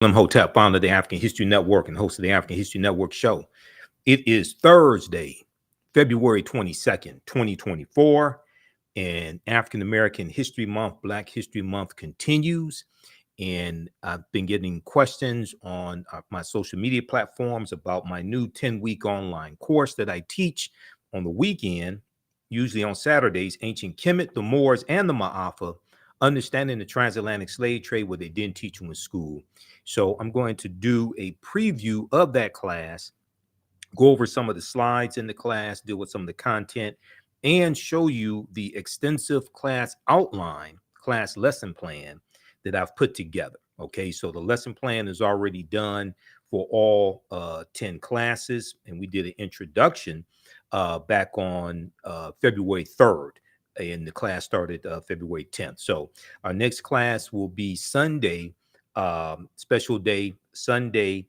Imhotep, founder of the African History Network and host of the African History Network show. It is Thursday, February 22nd, 2024, and African American History Month, Black History Month continues. And I've been getting questions on my social media platforms about my new 10-week online course that I teach on the weekend, usually on Saturdays, Ancient Kemet, the Moors, and the Maafa, understanding the transatlantic slave trade, what they didn't teach you in school. So I'm going to do a preview of that class, go over some of the slides in the class, deal with some of the content, and show you the extensive class outline, class lesson plan that I've put together. Okay, so the lesson plan is already done for all 10 classes, and we did an introduction back on February 3rd, and the class started February 10th. So our next class will be Sunday, special day, Sunday,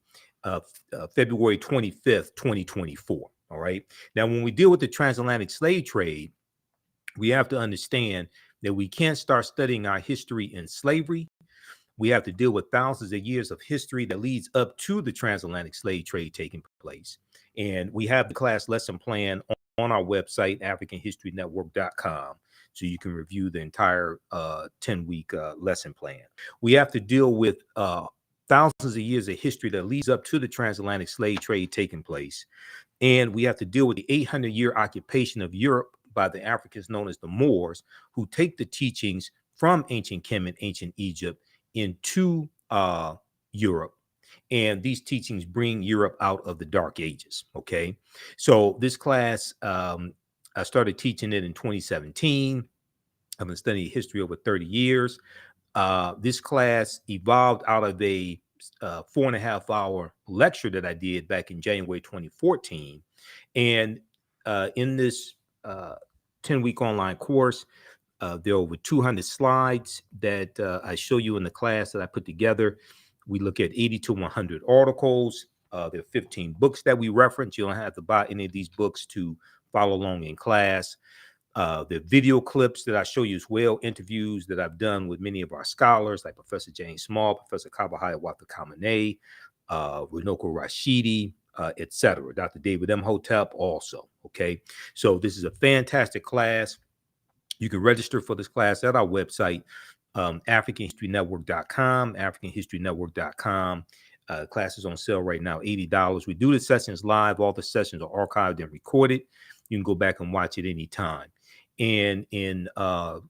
February 25th, 2024. All right. Now, when we deal with the transatlantic slave trade, we have to understand that we can't start studying our history in slavery. We have to deal with thousands of years of history that leads up to the transatlantic slave trade taking place. And we have the class lesson plan on our website, AfricanHistoryNetwork.com, so you can review the entire 10-week lesson plan. We have to deal with thousands of years of history that leads up to the transatlantic slave trade taking place. And we have to deal with the 800-year occupation of Europe by the Africans known as the Moors, who take the teachings from ancient Kemet, ancient Egypt, into Europe. And these teachings bring Europe out of the Dark Ages. Okay. So this class, I started teaching it in 2017. I've been studying history over 30 years. This class evolved out of a 4.5-hour lecture that I did back in January 2014. And in this 10-week online course, there are over 200 slides that I show you in the class that I put together. We look at 80 to 100 articles. There are 15 books that we reference. You don't have to buy any of these books to follow along in class. The video clips that I show you as well, interviews that I've done with many of our scholars, like Professor James Small, Professor Kabahaya Wata Kamene, Runoko Rashidi, etc. Dr. David Imhotep also. Okay, so this is a fantastic class. You can register for this class at our website, AfricanHistoryNetwork.com, AfricanHistoryNetwork.com. Class is on sale right now, $80. We do the sessions live. All the sessions are archived and recorded. You can go back and watch it anytime. And in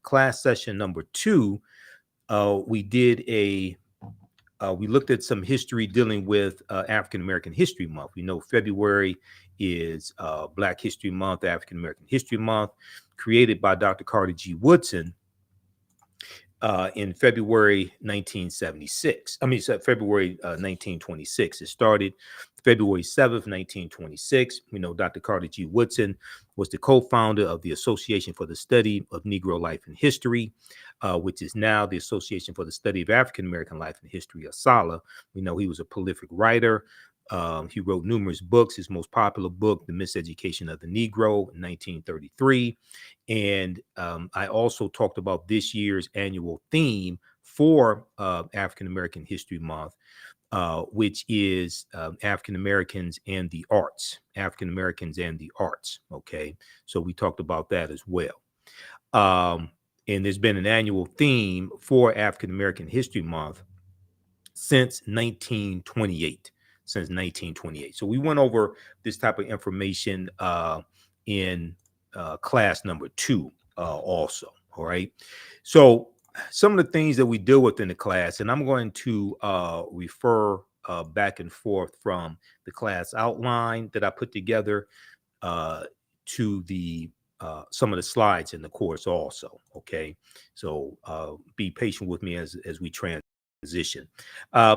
class session number 2, we looked at some history dealing with African American History Month. We know February is Black History Month, African American History Month, created by Dr. Carter G. Woodson in February 1976. February 1926. It started February 7th, 1926. We know Dr. Carter G. Woodson was the co-founder of the Association for the Study of Negro Life and History, which is now the Association for the Study of African American Life and History, ASALH. We know he was a prolific writer. He wrote numerous books. His most popular book, The Miseducation of the Negro, in 1933. And I also talked about this year's annual theme for African American History Month, which is African Americans and the arts. African Americans and the arts. Okay, so we talked about that as well. And there's been an annual theme for African American History Month since 1928. Since 1928. So we went over this type of information in class number 2 also. All right. So some of the things that we deal with in the class, and I'm going to refer back and forth from the class outline that I put together to the some of the slides in the course also. Okay. So be patient with me as we transition.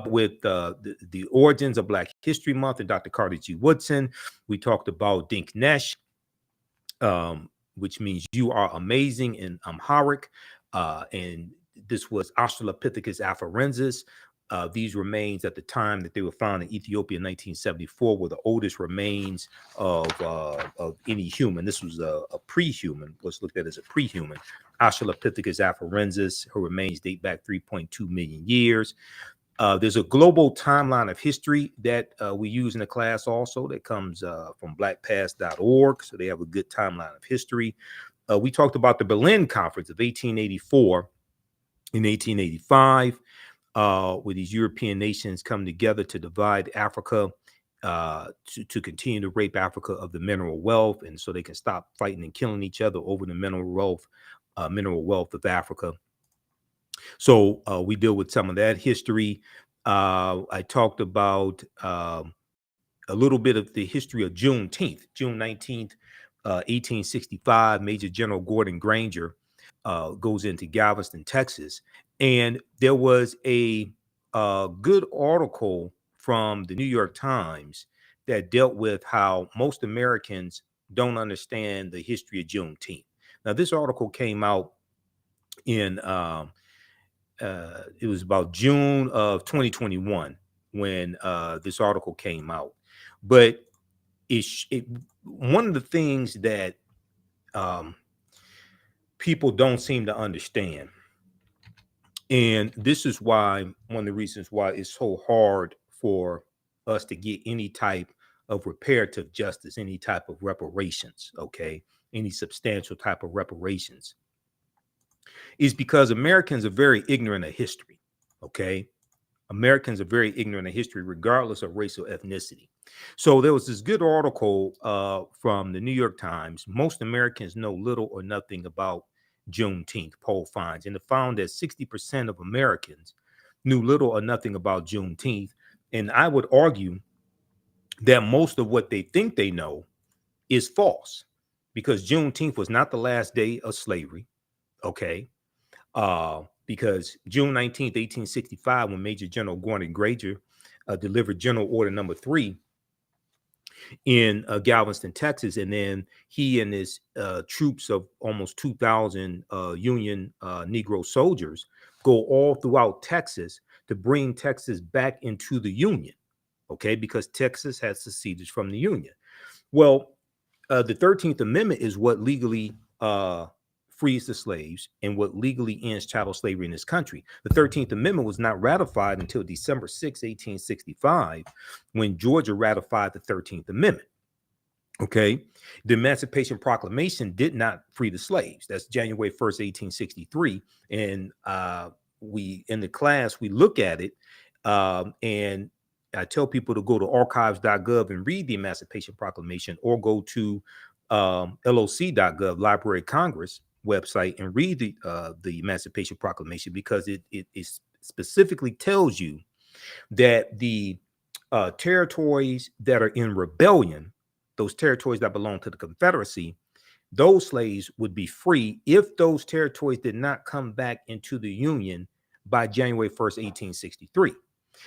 With the origins of Black History Month and Dr. Carter G. Woodson, we talked about Dinknesh, which means you are amazing in Amharic, and this was Australopithecus afarensis. These remains at the time that they were found in Ethiopia in 1974 were the oldest remains of any human. This was a pre-human, what's looked at as a pre-human. Australopithecus afarensis, her remains date back 3.2 million years. There's a global timeline of history that we use in the class also that comes from blackpast.org. So they have a good timeline of history. We talked about the Berlin Conference of 1884 and 1885, where these European nations come together to divide Africa, to continue to rape Africa of the mineral wealth, and so they can stop fighting and killing each other over the mineral wealth of Africa. So we deal with some of that history. I talked about a little bit of the history of Juneteenth, June 19th, 1865. Major General Gordon Granger goes into Galveston, Texas. And there was a good article from the New York Times that dealt with how most Americans don't understand the history of Juneteenth. Now, this article came out in, it was about June of 2021 when this article came out. But one of the things that people don't seem to understand, and this is why one of the reasons why it's so hard for us to get any type of reparative justice, any type of reparations, okay, any substantial type of reparations, is because Americans are very ignorant of history, okay? Americans are very ignorant of history, regardless of race or ethnicity. So there was this good article from the New York Times. Most Americans know little or nothing about Juneteenth, poll finds, and it found that 60% of Americans knew little or nothing about Juneteenth. And I would argue that most of what they think they know is false, because Juneteenth was not the last day of slavery, okay? Because June 19th, 1865, when Major General Gordon Granger delivered General Order Number 3 in Galveston, Texas, and then he and his troops of almost 2,000 Union Negro soldiers go all throughout Texas to bring Texas back into the Union, okay, because Texas has seceded from the Union. Well, the 13th Amendment is what legally frees the slaves and what legally ends chattel slavery in this country. The 13th Amendment was not ratified until December 6, 1865, when Georgia ratified the 13th Amendment. Okay. The Emancipation Proclamation did not free the slaves. That's January 1st, 1863. And in the class, we look at it, and I tell people to go to archives.gov and read the Emancipation Proclamation, or go to loc.gov, Library of Congress website, and read the Emancipation Proclamation, because it specifically tells you that the territories that are in rebellion, those territories that belong to the Confederacy, those slaves would be free if those territories did not come back into the Union by January 1st, 1863.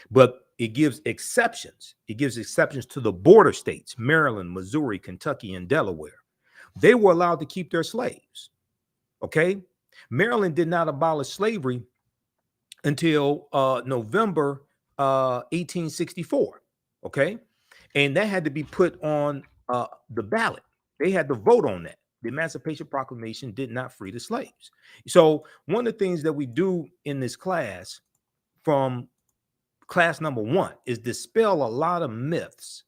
But it gives exceptions. It gives exceptions to the border states, Maryland, Missouri, Kentucky, and Delaware. They were allowed to keep their slaves. Okay. Maryland did not abolish slavery until November 1864. Okay. And that had to be put on the ballot. They had to vote on that. The Emancipation Proclamation did not free the slaves. So one of the things that we do in this class, from class number 1, is dispel a lot of myths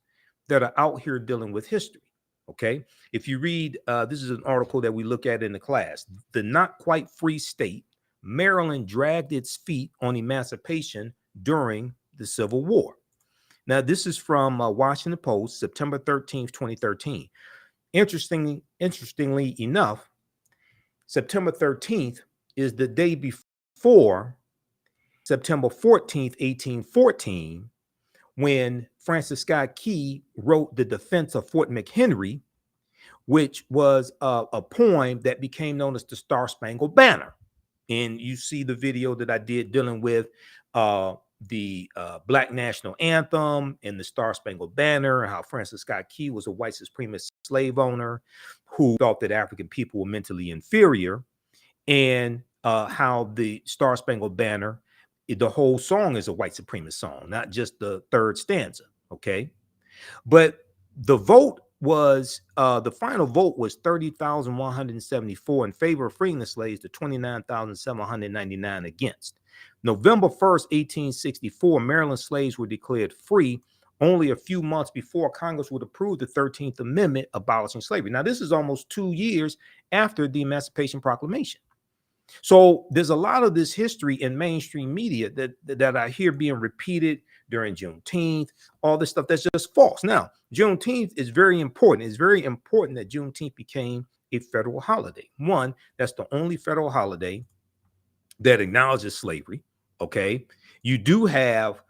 that are out here dealing with history. Okay. If you read, this is an article that we look at in the class, The Not Quite Free State, Maryland Dragged Its Feet on Emancipation During the Civil War. Now, this is from Washington Post, September 13th, 2013. Interestingly enough, September 13th is the day before September 14th, 1814, when Francis Scott Key wrote The Defense of Fort McHenry, which was a poem that became known as the Star Spangled Banner. And you see the video that I did dealing with the Black National Anthem and the Star Spangled Banner, how Francis Scott Key was a white supremacist slave owner who thought that African people were mentally inferior, and how the Star Spangled Banner, the whole song is a white supremacist song, not just the third stanza. Okay. But the vote was, the final vote was 30,174 in favor of freeing the slaves to 29,799 against. November 1st, 1864, Maryland slaves were declared free only a few months before Congress would approve the 13th Amendment abolishing slavery. Now, this is almost 2 years after the Emancipation Proclamation. So there's a lot of this history in mainstream media that I hear being repeated during Juneteenth, all this stuff that's just false. Now, Juneteenth is very important. It's very important that Juneteenth became a federal holiday. One, that's the only federal holiday that acknowledges slavery. Okay. You do have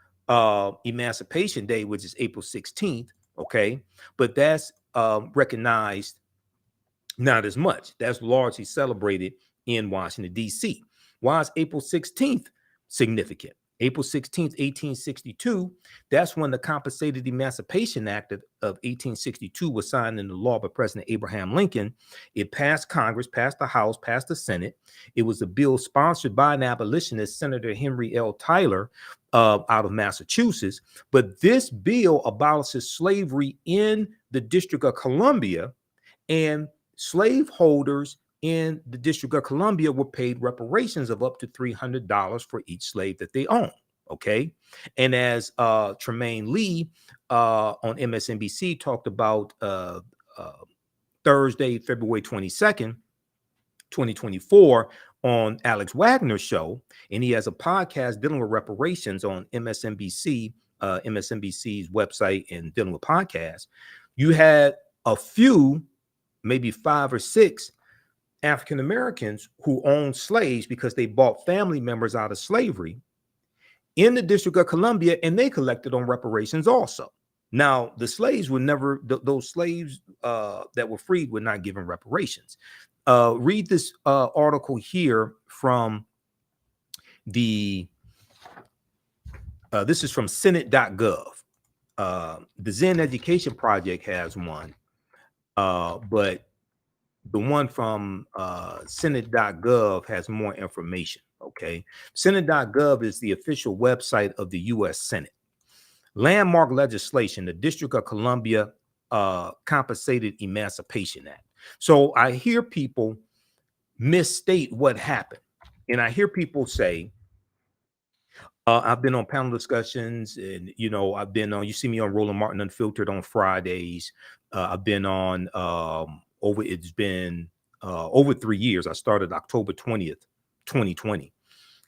Emancipation Day, which is April 16th. Okay. But that's recognized not as much. That's largely celebrated in Washington, D.C. Why is April 16th significant? April 16th, 1862, that's when the Compensated Emancipation Act of 1862 was signed into law by President Abraham Lincoln. It passed Congress, passed the House, passed the Senate. It was a bill sponsored by an abolitionist, Senator Henry L. Tyler, out of Massachusetts. But this bill abolishes slavery in the District of Columbia, and slaveholders in the District of Columbia were paid reparations of up to $300 for each slave that they own. Okay. And as Tremaine Lee on MSNBC talked about Thursday, February 22nd, 2024, on Alex Wagner's show, and he has a podcast dealing with reparations on MSNBC, MSNBC's website, and dealing with podcasts. You had a few, maybe 5 or 6 African Americans who owned slaves because they bought family members out of slavery in the District of Columbia, and they collected on reparations also. Now, the slaves were never, those slaves that were freed were not given reparations. Read this article here from the, this is from Senate.gov. The Zen Education Project has one, but the one from Senate.gov has more information. Okay. Senate.gov is the official website of the U.S. Senate. Landmark legislation, the District of Columbia Compensated Emancipation Act. So I hear people misstate what happened. And I hear people say, I've been on panel discussions, and, you know, I've been on, you see me on Roland Martin Unfiltered on Fridays. I've been on it's been over 3 years. I started October 20th, 2020,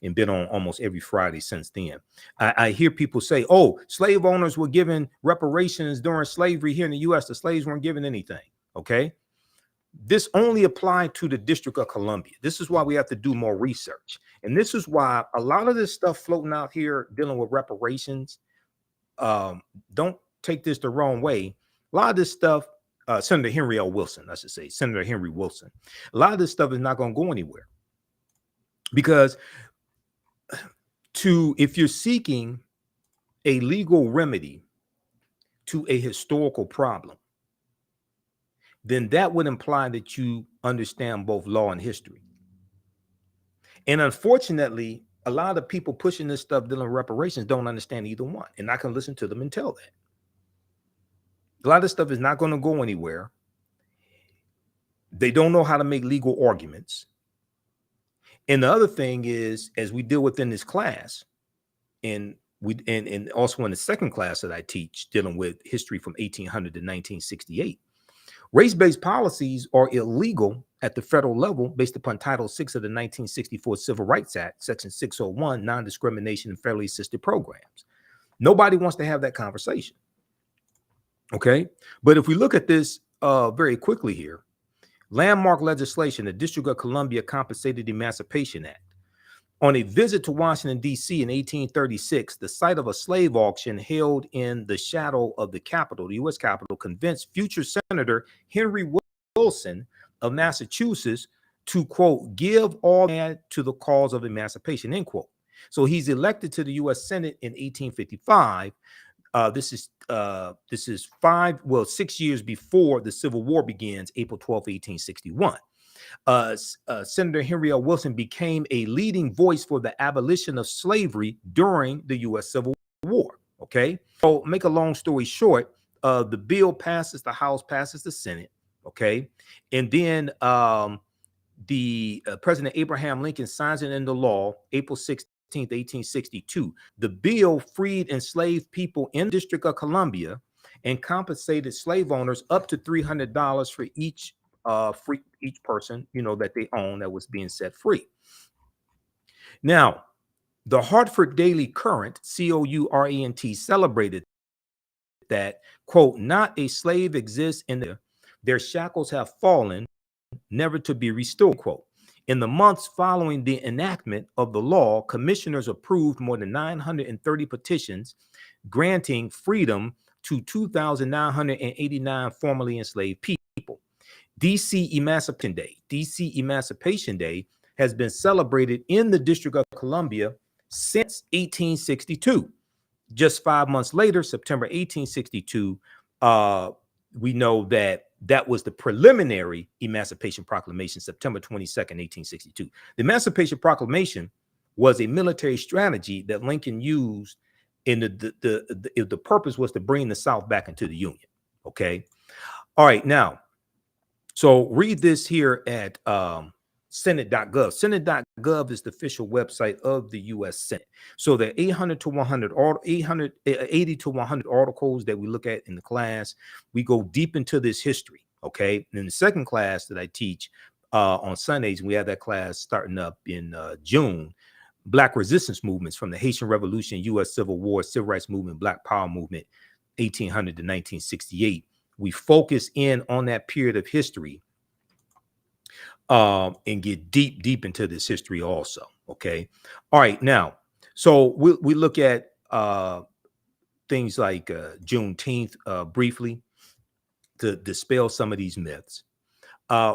and been on almost every Friday since then. I hear people say, oh, slave owners were given reparations during slavery here in the U.S. The slaves weren't given anything. Okay. This only applied to the District of Columbia. This is why we have to do more research. And this is why a lot of this stuff floating out here dealing with reparations, don't take this the wrong way. A lot of this stuff, Senator Henry L. Wilson, I should say, Senator Henry Wilson, a lot of this stuff is not going to go anywhere. Because if you're seeking a legal remedy to a historical problem, then that would imply that you understand both law and history. And unfortunately, a lot of people pushing this stuff dealing with reparations don't understand either one. And I can listen to them and tell that. A lot of stuff is not going to go anywhere. They don't know how to make legal arguments. And the other thing is, as we deal within this class, and also in the second class that I teach, dealing with history from 1800 to 1968, race-based policies are illegal at the federal level based upon Title VI of the 1964 Civil Rights Act, Section 601, non-discrimination in federally assisted programs. Nobody wants to have that conversation. Okay. But if we look at this very quickly here, landmark legislation, the District of Columbia Compensated Emancipation Act. On a visit to Washington, D.C. in 1836, the site of a slave auction held in the shadow of the Capitol, the U.S. Capitol, convinced future Senator Henry Wilson of Massachusetts to, quote, give all land to the cause of emancipation, end quote. So he's elected to the U.S. Senate in 1855. This is 6 years before the Civil War begins, April 12, 1861. Senator Henry L. Wilson became a leading voice for the abolition of slavery during the U.S. Civil War. Okay, so make a long story short, the bill passes the House, passes the Senate. Okay, and then the President Abraham Lincoln signs it into law April 16, 1862. The bill freed enslaved people in the District of Columbia and compensated slave owners up to $300 for each person, that they own that was being set free. Now, the Hartford Daily Current, Courant, celebrated that, quote, not a slave exists in their shackles have fallen, never to be restored, quote. In the months following the enactment of the law, commissioners approved more than 930 petitions granting freedom to 2,989 formerly enslaved people. DC Emancipation Day has been celebrated in the District of Columbia since 1862. Just 5 months later, September 1862, we know that was the preliminary Emancipation Proclamation, September 22nd, 1862. The Emancipation Proclamation was a military strategy that Lincoln used, and the purpose was to bring the South back into the Union. Okay. All right. Now, so read this here at Senate.gov. Senate.gov is the official website of the U.S. Senate. So the 80 to 100 articles that we look at in the class, we go deep into this history. Okay. And in the second class that I teach on Sundays, we have that class starting up in June. Black resistance movements from the Haitian Revolution, U.S. Civil War, Civil Rights Movement, Black Power Movement, 1800 to 1968. We focus in on that period of history and get deep into this history also. Okay. All right. Now, so we look at things like Juneteenth briefly to dispel some of these myths.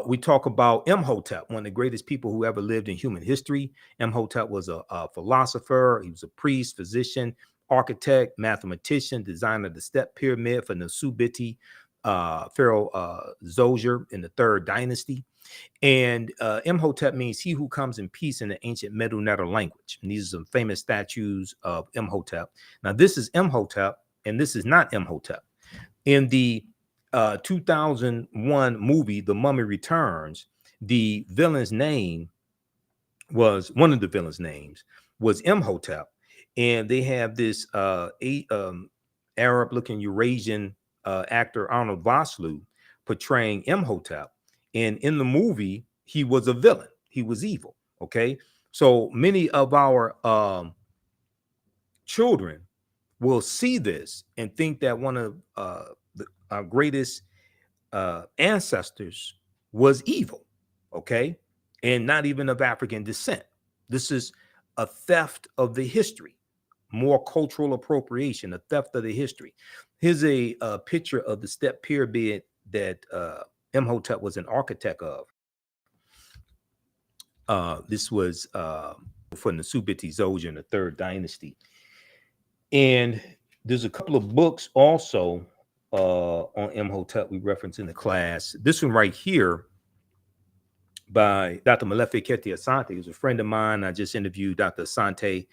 We talk about Imhotep, one of the greatest people who ever lived in human history. Imhotep was a philosopher. He was a priest, physician, architect, mathematician, designer of the step pyramid for Nasubiti, Pharaoh Zoser in the third dynasty. And Imhotep means he who comes in peace in the ancient Medu Neter language. And these are some famous statues of Imhotep. Now, this is Imhotep, and this is not Imhotep. In the 2001 movie, The Mummy Returns, the villain's name was, one of the villain's names was Imhotep. And they have this Arab-looking Eurasian actor, Arnold Vosloo, portraying Imhotep. And in the movie, he was a villain. He was evil. Okay. So many of our children will see this and think that one of our greatest ancestors was evil. Okay. And not even of African descent. This is a theft of the history, more cultural appropriation, a theft of the history. Here's a picture of the step pyramid that Imhotep was an architect of. This was for Nasubiti Zoser in the third dynasty. And there's a couple of books also on Imhotep we reference in the class. This one right here by Dr. Malefe Kete Asante, who's a friend of mine. I just interviewed Dr. Asante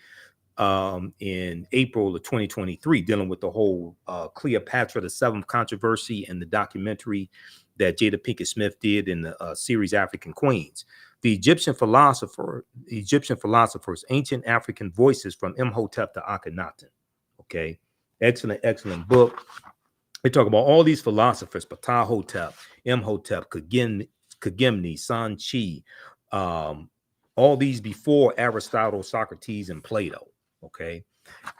in April of 2023, dealing with the whole Cleopatra the Seventh controversy and the documentary that Jada Pinkett Smith did in the series African Queens. The Egyptian philosophers, ancient African voices from Imhotep to Akhenaten. Okay, excellent book. They talk about all these philosophers: Ptahhotep, Imhotep, Kagimni, Sanchi, all these before Aristotle, Socrates, and Plato. Okay,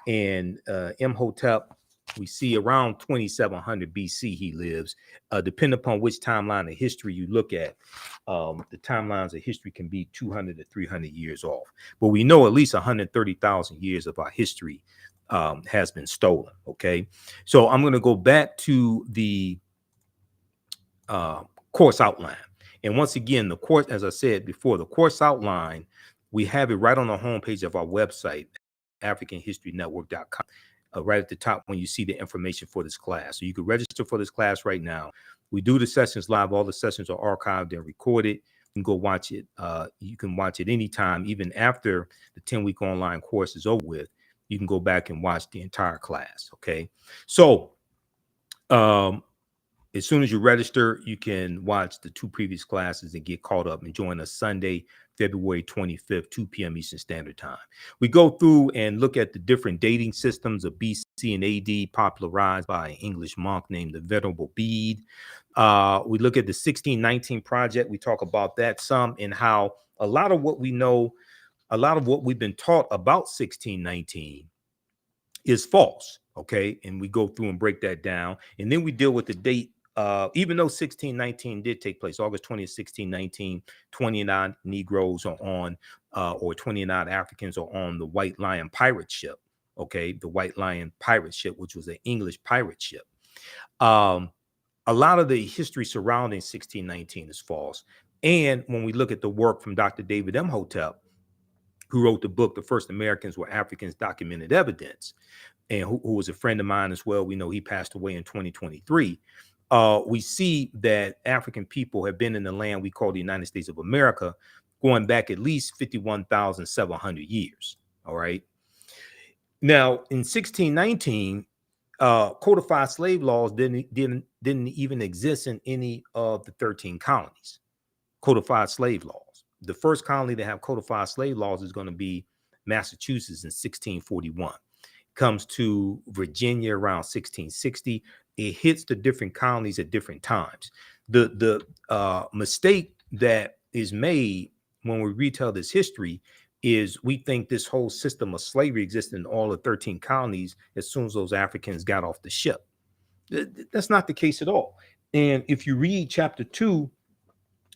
and Imhotep, we see around 2700 BC he lives. Depending upon which timeline of history you look at, the timelines of history can be 200 to 300 years off. But we know at least 130,000 years of our history has been stolen. Okay, so I'm going to go back to the course outline. And once again, the course, as I said before, the course outline, we have it right on the homepage of our website, AfricanHistoryNetwork.com. Right at the top when you see the information for this class. So you can register for this class right now. We do the sessions live. All the sessions are archived and recorded. You can go watch it. You can watch it anytime, even after the 10-week online course is over with. You can go back and watch the entire class. Okay. So as soon as you register, you can watch the 2 previous classes and get caught up and join us Sunday February 25th, 2 p.m. Eastern Standard Time. We go through and look at the different dating systems of BC and AD popularized by an English monk named the Venerable Bede. We look at the 1619 project. We talk about that some and how a lot of what we know, a lot of what we've been taught about 1619 is false. Okay. And we go through and break that down. And then we deal with the date. Even though 1619 did take place, August 20th, 1619, 29 Negroes are on, or 29 Africans are on the White Lion pirate ship. Okay. The White Lion pirate ship, which was an English pirate ship. A lot of the history surrounding 1619 is false. And when we look at the work from Dr. David Imhotep, who wrote the book, The First Americans Were Africans, Documented Evidence, and who was a friend of mine as well. We know he passed away in 2023. We see that African people have been in the land we call the United States of America going back at least 51,700 years. All right. Now, in 1619, codified slave laws didn't even exist in any of the 13 colonies. Codified slave laws. The first colony to have codified slave laws is going to be Massachusetts in 1641. Comes to Virginia around 1660. It hits the different colonies at different times. The mistake that is made when we retell this history is we think this whole system of slavery existed in all the 13 colonies as soon as those Africans got off the ship. That's not the case at all. And if you read chapter 2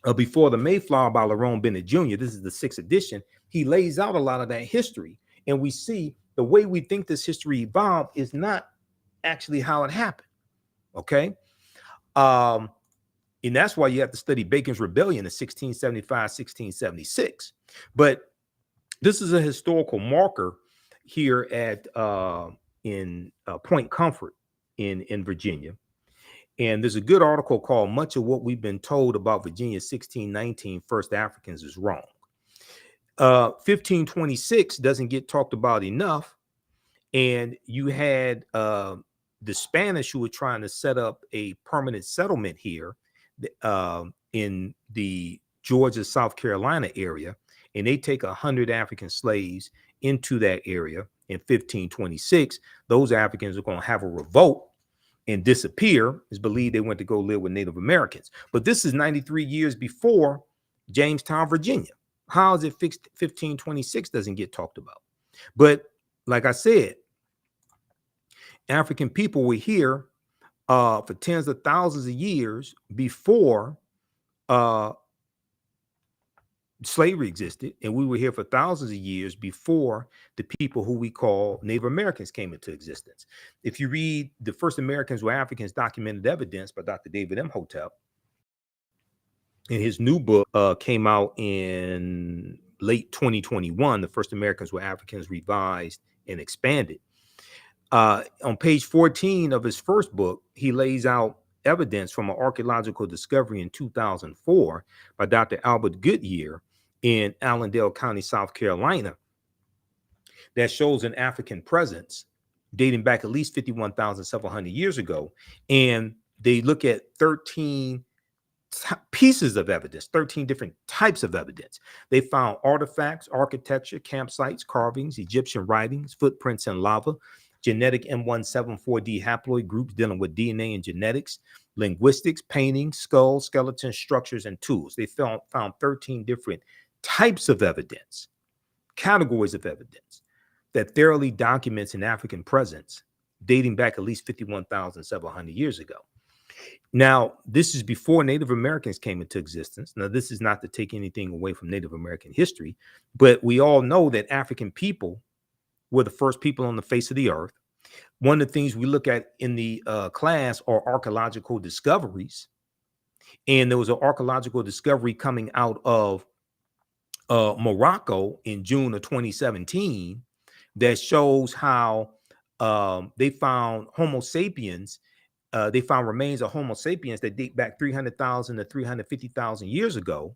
of Before the Mayflower by Lerone Bennett Jr., this is the 6th edition, he lays out a lot of that history. And we see the way we think this history evolved is not actually how it happened. Okay. And that's why you have to study Bacon's Rebellion in 1675, 1676. But this is a historical marker here at in Point Comfort in Virginia. And there's a good article called Much of What We've Been Told About Virginia's 1619 First Africans is Wrong. 1526 doesn't get talked about enough. And you had the Spanish who were trying to set up a permanent settlement here in the Georgia, South Carolina area. And they take 100 African slaves into that area in 1526. Those Africans are going to have a revolt and disappear. It's believed they went to go live with Native Americans. But this is 93 years before Jamestown, Virginia. How is it fixed? 1526 doesn't get talked about. But like I said, African people were here for tens of thousands of years before slavery existed, and we were here for thousands of years before the people who we call Native Americans came into existence. If you read The First Americans Were Africans, Documented Evidence by Dr. David Imhotep, and his new book came out in late 2021, The First Americans Were Africans, Revised and Expanded. On page 14 of his first book, he lays out evidence from an archaeological discovery in 2004 by Dr. Albert Goodyear in Allendale County, South Carolina, that shows an African presence dating back at least 51,700 years ago. And they look at 13 pieces of evidence, 13 different types of evidence. They found artifacts, architecture, campsites, carvings, Egyptian writings, footprints in lava, genetic M174D haploid groups dealing with DNA and genetics, linguistics, paintings, skulls, skeletons, structures, and tools. They found 13 different types of evidence, categories of evidence that thoroughly documents an African presence dating back at least 51,700 years ago. Now, this is before Native Americans came into existence. Now, this is not to take anything away from Native American history, but we all know that African people were the first people on the face of the earth. One of the things we look at in the class are archaeological discoveries. And there was an archaeological discovery coming out of Morocco in June of 2017 that shows how they found Homo sapiens. They found remains of Homo sapiens that date back 300,000 to 350,000 years ago.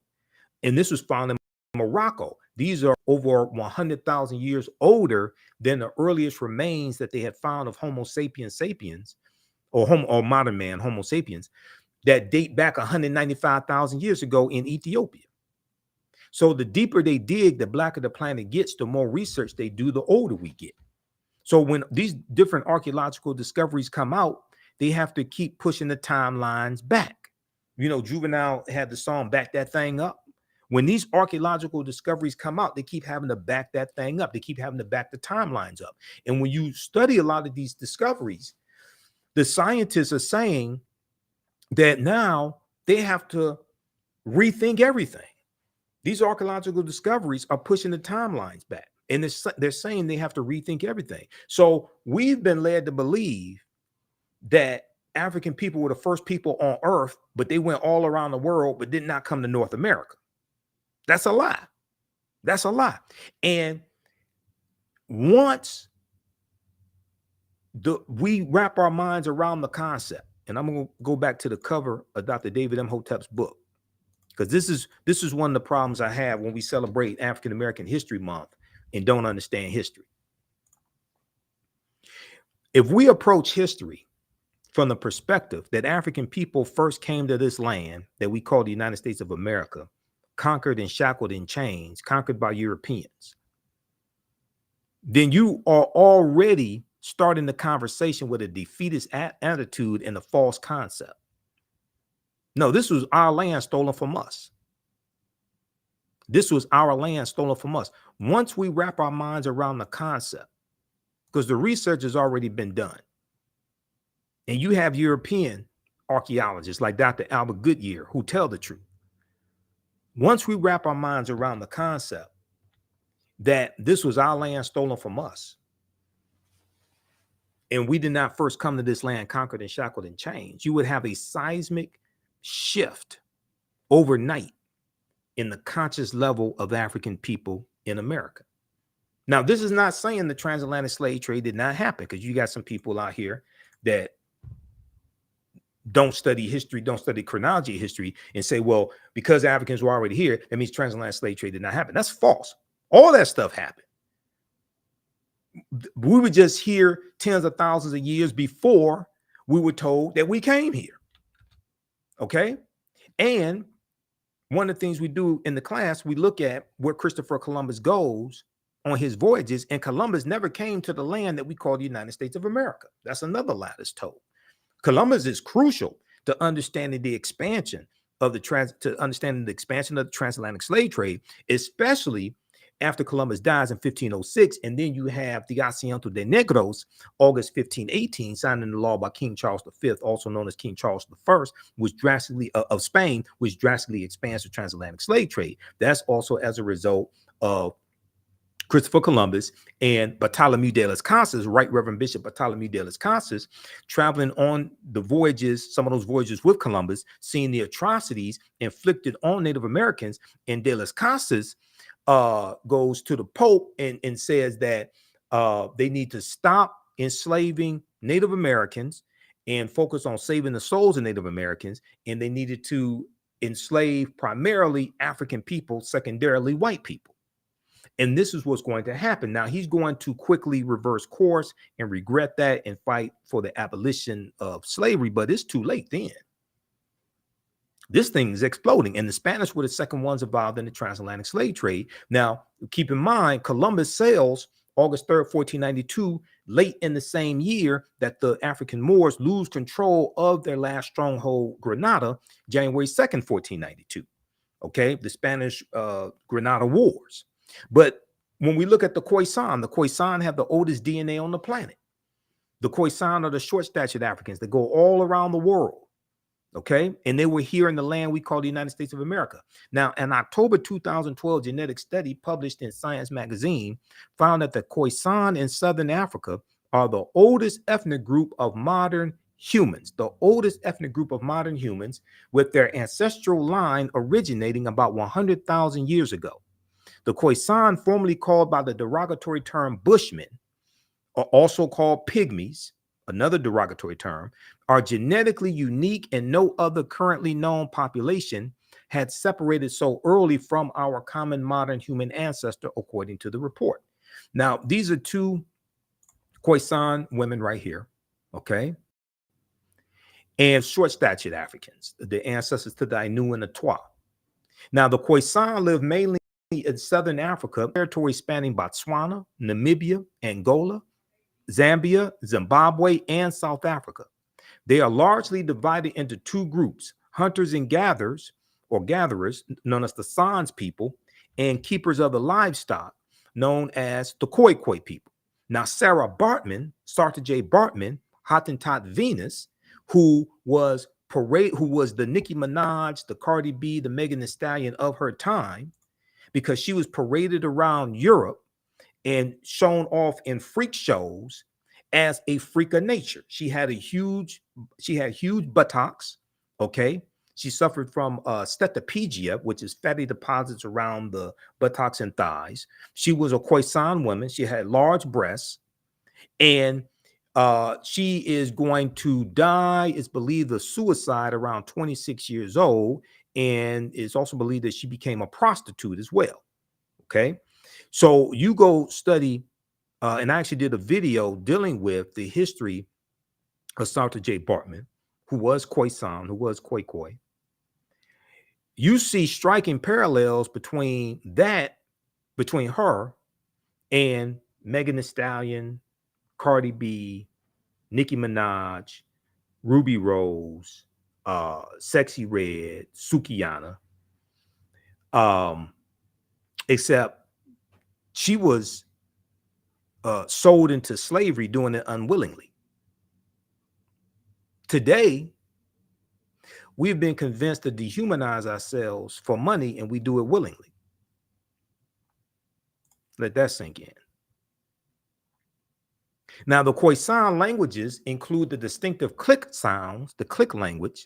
And this was found in Morocco. These are over 100,000 years older than the earliest remains that they had found of Homo sapiens sapiens, or modern man, Homo sapiens, that date back 195,000 years ago in Ethiopia. So the deeper they dig, the blacker the planet gets, the more research they do, the older we get. So when these different archaeological discoveries come out, they have to keep pushing the timelines back. You know, Juvenile had the song Back That Thing Up. When these archaeological discoveries come out, they keep having to back that thing up. They keep having to back the timelines up. And when you study a lot of these discoveries, the scientists are saying that now they have to rethink everything. These archaeological discoveries are pushing the timelines back. And they're saying they have to rethink everything. So we've been led to believe that African people were the first people on earth, but they went all around the world, but did not come to North America. That's a lie. That's a lie. And once we wrap our minds around the concept, and I'm going to go back to the cover of Dr. David Imhotep's book, because this is one of the problems I have when we celebrate African American History Month and don't understand history. If we approach history from the perspective that African people first came to this land that we call the United States of America, conquered and shackled in chains, conquered by Europeans, then you are already starting the conversation with a defeatist attitude and a false concept. No, this was our land stolen from us. This was our land stolen from us. Once we wrap our minds around the concept, because the research has already been done, and you have European archaeologists like Dr. Albert Goodyear who tell the truth. Once we wrap our minds around the concept that this was our land stolen from us, and we did not first come to this land conquered and shackled and chained, you would have a seismic shift overnight in the conscious level of African people in America. Now, this is not saying the transatlantic slave trade did not happen, because you got some people out here that don't study history, don't study chronology of history, and say, well, because Africans were already here, that means transatlantic slave trade did not happen. That's false. All that stuff happened. We were just here tens of thousands of years before we were told that we came here. Okay? And one of the things we do in the class, we look at where Christopher Columbus goes on his voyages, and Columbus never came to the land that we call the United States of America. That's another lie that's told. Columbus is crucial to understanding the expansion of the transatlantic slave trade, especially after Columbus dies in 1506, and then you have the Asiento de Negros, August 1518, signed into law by King Charles V, also known as King Charles I, which drastically of Spain, which drastically expands the transatlantic slave trade. That's also as a result of Christopher Columbus and Bartholomew de las Casas, Right Reverend Bishop Bartholomew de las Casas, traveling on the voyages, some of those voyages with Columbus, seeing the atrocities inflicted on Native Americans. And de las Casas goes to the Pope and says that they need to stop enslaving Native Americans and focus on saving the souls of Native Americans. And they needed to enslave primarily African people, secondarily white people. And this is what's going to happen. Now, he's going to quickly reverse course and regret that and fight for the abolition of slavery, but it's too late then. This thing is exploding, and the Spanish were the second ones involved in the transatlantic slave trade. Now, keep in mind, Columbus sails August 3rd, 1492, late in the same year that the African Moors lose control of their last stronghold, Granada, January 2nd, 1492. Okay, the Spanish Granada Wars. But when we look at the Khoisan have the oldest DNA on the planet. The Khoisan are the short-statured Africans that go all around the world. Okay, and they were here in the land we call the United States of America. Now, an October 2012 genetic study published in Science magazine found that the Khoisan in Southern Africa are the oldest ethnic group of modern humans, with their ancestral line originating about 100,000 years ago. The Khoisan, formerly called by the derogatory term Bushmen, are also called pygmies, another derogatory term, are genetically unique, and no other currently known population had separated so early from our common modern human ancestor, according to the report. Now, these are two Khoisan women right here, okay? And short-statured Africans, the ancestors to the Ainu and the Twa. Now, the Khoisan live mainly in Southern Africa, territory spanning Botswana, Namibia, Angola, Zambia, Zimbabwe, and South Africa. They are largely divided into two groups: hunters and gatherers, or gatherers, known as the Sans people, and keepers of the livestock, known as the Khoisan people. Now, Sarah J. Baartman, Hottentot Venus, who was the Nicki Minaj, the Cardi B, the Megan Thee Stallion of her time, because she was paraded around Europe and shown off in freak shows as a freak of nature. She had huge buttocks. Okay. She suffered from steatopygia, which is fatty deposits around the buttocks and thighs. She was a Khoisan woman. She had large breasts, and she is going to die. It's believed a suicide around 26 years old, and it's also believed that she became a prostitute as well. Okay. So you go study, and I actually did a video dealing with the history of Sarah J. Baartman, who was Khoisan, who was Khoisan. You see striking parallels between her and Megan Thee Stallion, Cardi B, Nicki Minaj, Ruby Rose, Sexy Red, Sukihana, except she was sold into slavery, doing it unwillingly. Today, we've been convinced to dehumanize ourselves for money, and we do it willingly. Let that sink in. Now, the Khoisan languages include the distinctive click sounds, the click language,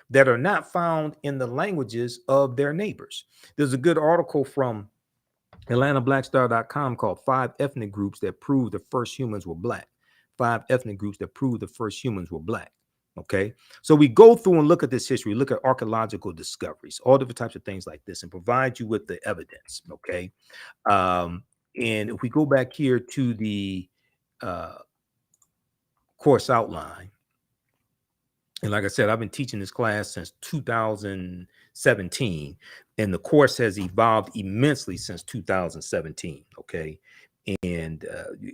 that are not found in the languages of their neighbors. There's a good article from AtlantaBlackStar.com called 5 Ethnic Groups That Prove the First Humans Were Black. 5 ethnic groups that prove the first humans were Black. Okay, so we go through and look at this history, look at archaeological discoveries, all different types of things like this, and provide you with the evidence. Okay, and if we go back here to the course outline, and like I said, I've been teaching this class since 2017, and the course has evolved immensely since 2017. Okay, and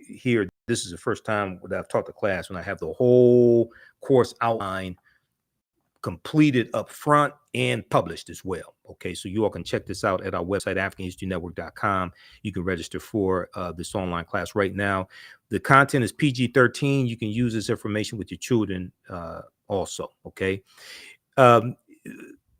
here, this is the first time that I've taught the class when I have the whole course outline completed up front and published as well. Okay, so you all can check this out at our website, AfricanHistoryNetwork.com. You can register for this online class right now. The content is PG-13. You can use this information with your children also. Okay.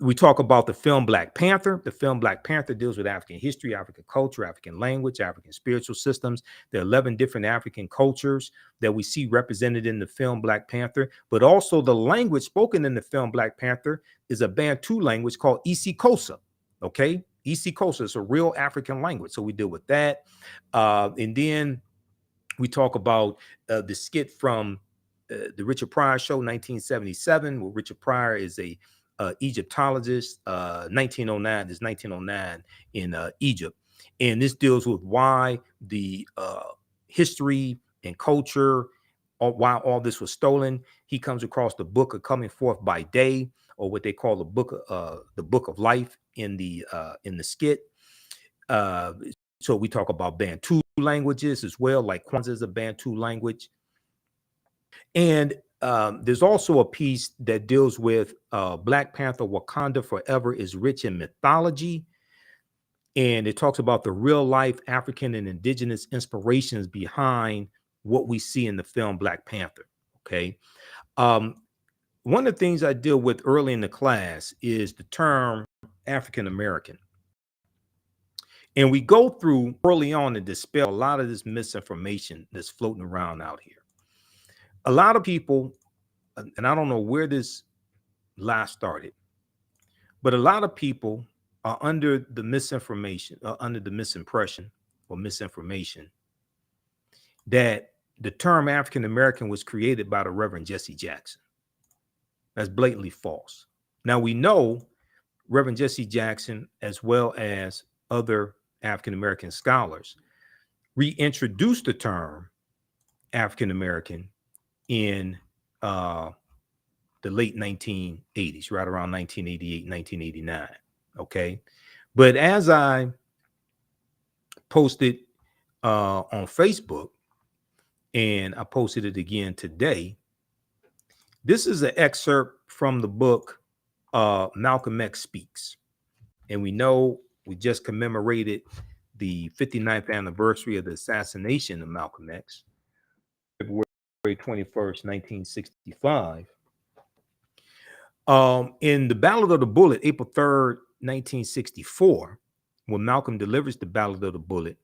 We talk about the film Black Panther. The film Black Panther deals with African history, African culture, African language, African spiritual systems. There are 11 different African cultures that we see represented in the film Black Panther, but also the language spoken in the film Black Panther is a Bantu language called isiXhosa. Okay, isiXhosa is a real African language, so we deal with that. And then we talk about the skit from the Richard Pryor show, 1977, where Richard Pryor is a Egyptologist. 1909 is 1909 in Egypt, and this deals with why the history and culture, or why all this was stolen. He comes across the book of Coming Forth by Day, or what they call the book of life in the skit. So we talk about Bantu languages as well, like Kwanzaa is a Bantu language. And there's also a piece that deals with Black Panther, Wakanda Forever is rich in mythology. And it talks about the real life African and indigenous inspirations behind what we see in the film Black Panther. Okay. One of the things I deal with early in the class is the term African American. And we go through early on and dispel a lot of this misinformation that's floating around out here. A lot of people, and I don't know where this lie started, but a lot of people are under the misinformation, under the misimpression or misinformation that the term African American was created by the Reverend Jesse Jackson. That's blatantly false. Now we know Reverend Jesse Jackson, as well as other African American scholars, reintroduced the term African American in the late 1980s, right around 1988, 1989. Okay. But as I posted on Facebook, and I posted it again today. This is an excerpt from the book Malcolm X Speaks. And we know we just commemorated the 59th anniversary of the assassination of Malcolm X, February 21st, 1965. In the Ballad of the Bullet, April 3rd, 1964, when Malcolm delivers the Ballad of the Bullet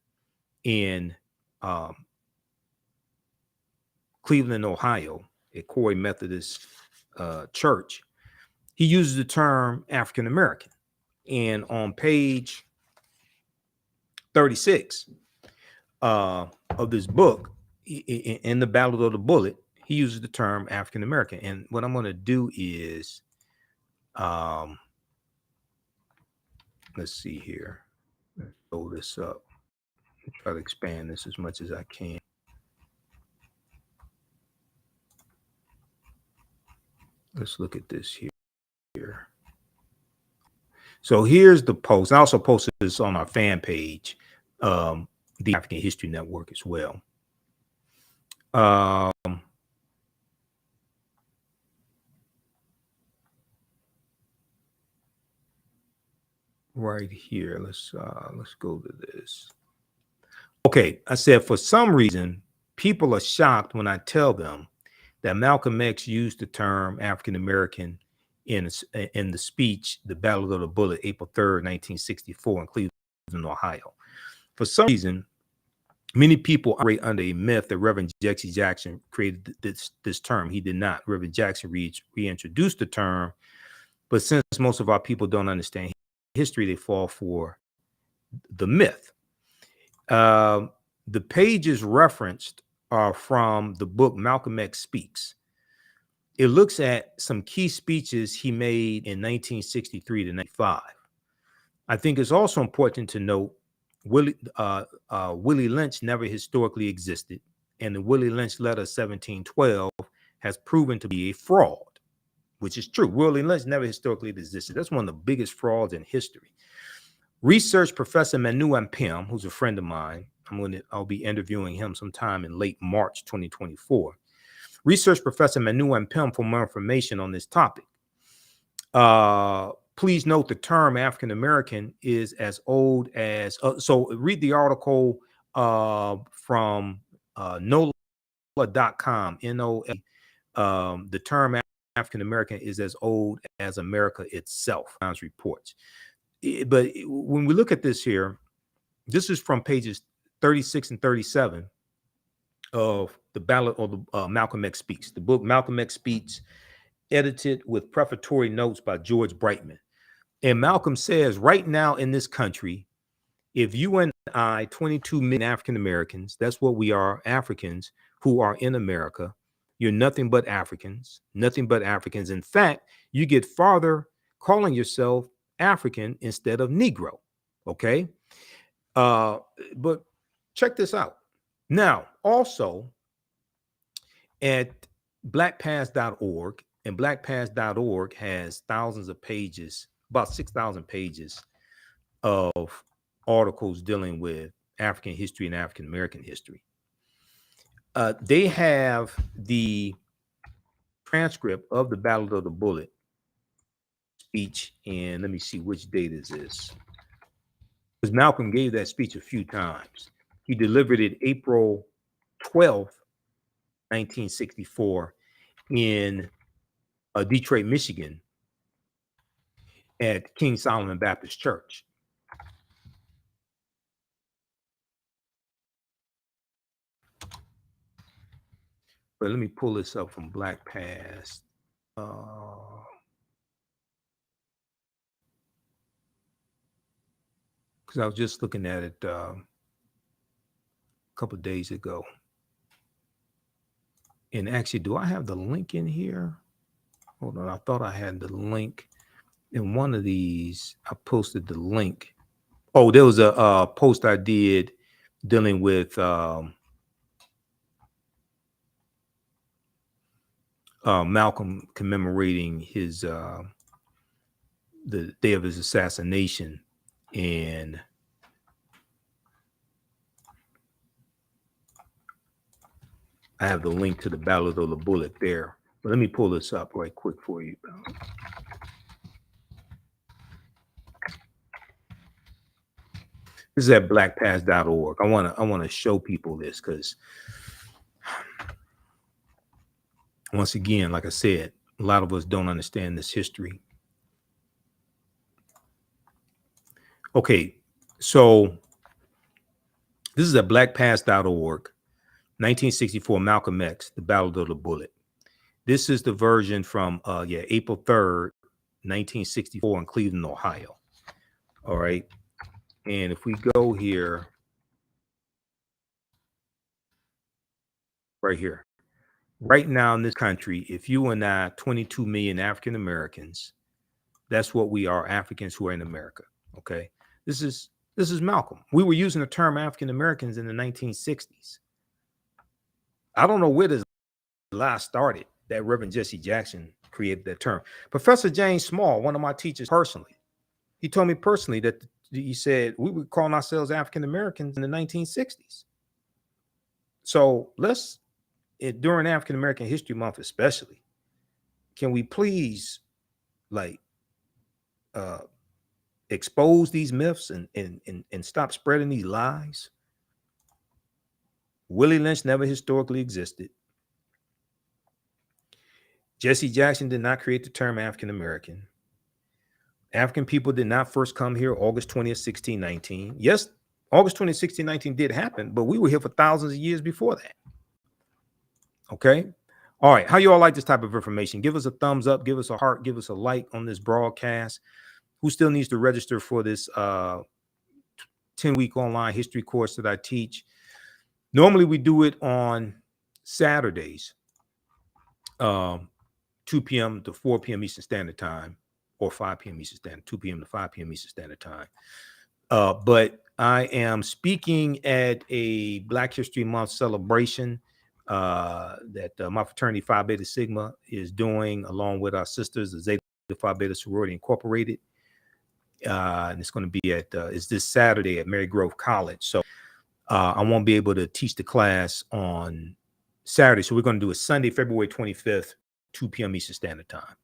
in Cleveland, Ohio, at Corey Methodist Church, he uses the term African American. And on page 36 of this book, in the Ballad of the Bullet, he uses the term African American. And what I'm going to do is, let's see here. Let's throw this up. Try to expand this as much as I can. Let's look at this here. So here's the post. I also posted this on our fan page, the African History Network as well. Right here, let's go to this. Okay, I said, for some reason, people are shocked when I tell them that Malcolm X used the term African American in the speech, the Battle of the Bullet, April 3rd, 1964, in Cleveland, Ohio. For some reason, many people operate under a myth that Reverend Jesse Jackson created this term. He did not. Reverend Jackson reintroduced the term, but since most of our people don't understand history, they fall for the myth. The pages referenced are from the book Malcolm X Speaks. It looks at some key speeches he made in 1963 to 95. I think it's also important to note Willie Lynch never historically existed, and the Willie Lynch letter 1712 has proven to be a fraud, which is true. Willie Lynch never historically existed. That's one of the biggest frauds in history. Research professor Manu Ampim, who's a friend of mine, I'll be interviewing him sometime in late March 2024. Research professor Manu Ampim for more information on this topic. Please note the term African American is as old as, so read the article from NOLA.com, NOLA. The term African American is as old as America itself, reports. But when we look at this here, this is from pages 36 and 37 of the Ballad or the Malcolm X Speaks, the book Malcolm X Speaks, edited with prefatory notes by George Brightman. And Malcolm says, right now in this country, if you and I, 22 million African Americans, that's what we are, Africans who are in America, you're nothing but Africans, nothing but Africans. In fact, you get farther calling yourself African instead of Negro. Okay. But check this out. Now, also at blackpast.org, and blackpast.org has thousands of pages, about 6,000 pages of articles dealing with African history and African American history. They have the transcript of the Battle of the Bullet speech, and let me see which date is this. Because Malcolm gave that speech a few times. He delivered it April 12th, 1964 in Detroit, Michigan at King Solomon Baptist Church. But let me pull this up from Black Past. Because I was just looking at it a couple of days ago. And actually, do I have the link in here? Hold on, I thought I had the link in one of these. I posted the link. Oh, there was a post I did dealing with Malcolm commemorating his the day of his assassination, and I have the link to the Ballad of the Bullet there. But let me pull this up right quick for you. This is at blackpast.org. I want to show people this because once again, like I said, a lot of us don't understand this history. Okay, so this is at blackpast.org, 1964, Malcolm X, The Ballad of the Bullet. This is the version from April 3rd, 1964 in Cleveland, Ohio. All right. And if we go here, right here, right now in this country, if you and I, 22 million African Americans, that's what we are, Africans who are in America. Okay. This is Malcolm. We were using the term African Americans in the 1960s. I don't know where this lie started that Reverend Jesse Jackson created that term. Professor James Small, one of my teachers personally, he told me personally that he said we were calling ourselves African Americans in the 1960s. So let's, during African American History Month especially, can we please expose these myths and stop spreading these lies? Willie Lynch never historically existed. Jesse Jackson did not create the term African American. African people did not first come here August 20th, 1619. Yes, August 20th, 1619 did happen, but we were here for thousands of years before that. Okay. All right. How you all like this type of information? Give us a thumbs up, give us a heart, give us a like on this broadcast. Who still needs to register for this 10-week online history course that I teach? Normally we do it on Saturdays, 2 p.m. to 4 p.m. Eastern Standard Time, or 5 p.m. Eastern Standard, 2 p.m. to 5 p.m. Eastern Standard Time. But I am speaking at a Black History Month celebration that my fraternity Phi Beta Sigma is doing along with our sisters, the Zeta Phi Beta Sorority Incorporated. And it's going to be at, it's this Saturday at Mary Grove College. So I won't be able to teach the class on Saturday. So we're going to do it Sunday, February 25th, 2 p.m. Eastern Standard Time.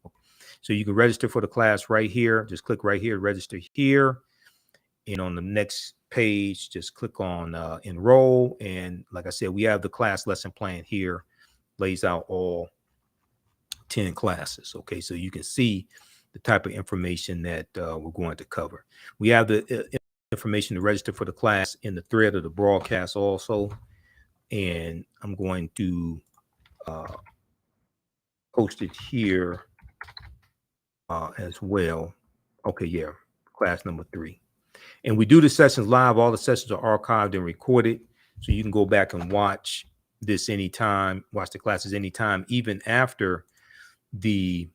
So you can register for the class right here. Just click right here, register here. And on the next page, just click on enroll. And like I said, we have the class lesson plan here, lays out all 10 classes. Okay, so you can see the type of information that we're going to cover. We have the information to register for the class in the thread of the broadcast also. And I'm going to post it here as well. Okay, yeah, class number 3. And we do the sessions live. All the sessions are archived and recorded. So you can go back and watch this anytime, watch the classes anytime, even after the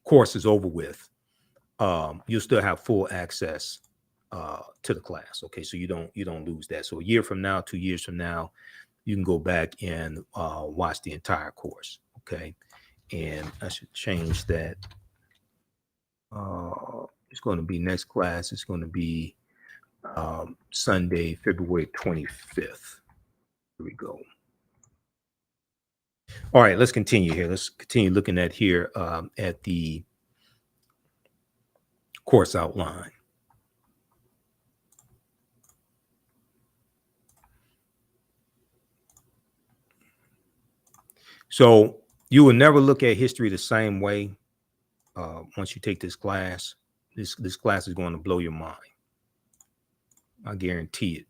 course is over with. You'll still have full access to the class. Okay, so you don't lose that. So a year from now, 2 years from now, you can go back and watch the entire course. Okay, and I should change that. It's going to be next class. It's going to be Sunday, February 25th. Here we go. All right, let's continue here. Let's continue looking at here at the course outline. So you will never look at history the same way once you take this class. This class is going to blow your mind. I guarantee it.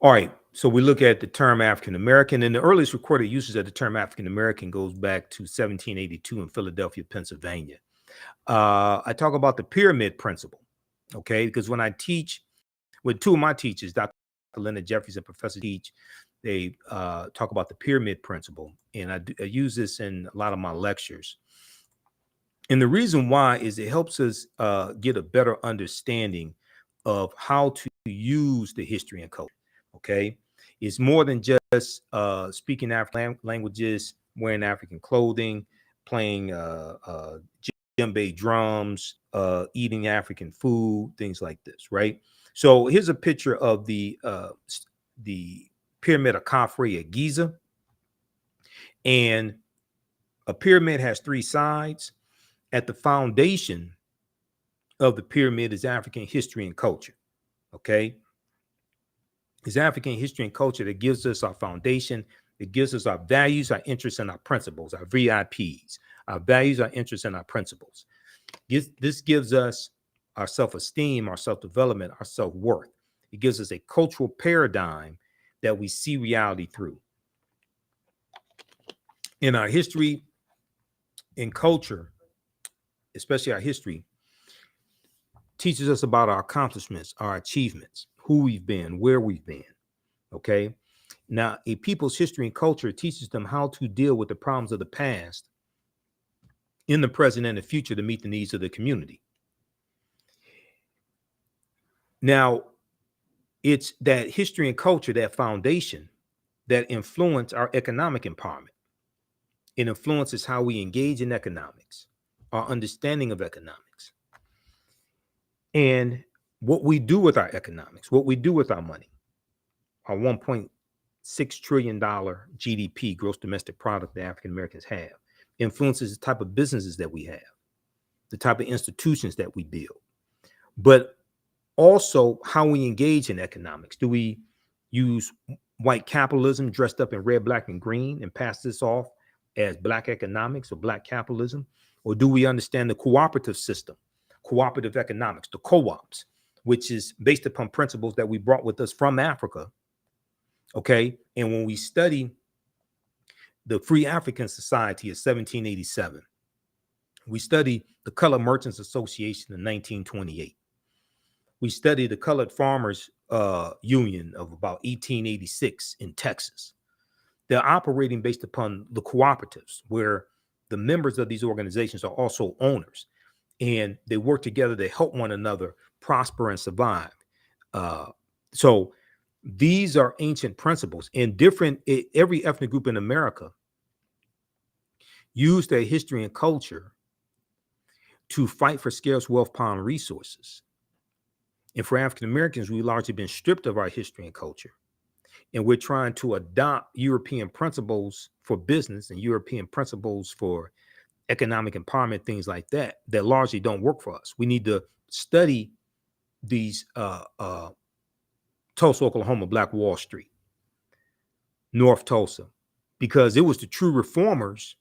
All right, so we look at the term African American, and the earliest recorded usage of the term African American goes back to 1782 in Philadelphia, Pennsylvania. I talk about the pyramid principle, okay? Because when I teach with 2 of my teachers, Dr. Leonard Jeffries and Professor Teach, they talk about the pyramid principle, and I use this in a lot of my lectures. And the reason why is it helps us get a better understanding of how to use the history and culture. Okay, it's more than just speaking African languages, wearing African clothing, playing djembe drums, eating African food, things like this, right? So here's a picture of the pyramid of Khafre at Giza. And a pyramid has three sides. At the foundation of the pyramid is African history and culture, okay? It's African history and culture that gives us our foundation. It gives us our values, our interests, and our principles, our VIPs, our values, our interests, and our principles. This gives us our self-esteem, our self-development, our self-worth. It gives us a cultural paradigm that we see reality through. In our history and culture, especially our history, teaches us about our accomplishments, our achievements, who we've been, where we've been, okay? Now, a people's history and culture teaches them how to deal with the problems of the past in the present and the future to meet the needs of the community. Now, it's that history and culture, that foundation, that influence our economic empowerment. It influences how we engage in economics, our understanding of economics, and what we do with our economics, what we do with our money. Our $1.6 trillion GDP, gross domestic product, that African Americans have, influences the type of businesses that we have, the type of institutions that we build, but also how we engage in economics. Do we use white capitalism dressed up in red, black, and green and pass this off as black economics or black capitalism? Or do we understand the cooperative system, cooperative economics, the co-ops, which is based upon principles that we brought with us from Africa? Okay. And when we study the Free African Society of 1787, we study the Colored Merchants Association in 1928. We study the Colored Farmers Union of about 1886 in Texas. They're operating based upon the cooperatives, where the members of these organizations are also owners, and they work together to help one another prosper and survive. So these are ancient principles, and every ethnic group in America used their history and culture to fight for scarce wealth, power, and resources. And for African Americans, we've largely been stripped of our history and culture. And we're trying to adopt European principles for business and European principles for economic empowerment, things like that, that largely don't work for us. We need to study these Tulsa, Oklahoma, Black Wall Street, North Tulsa, because it was the true reformers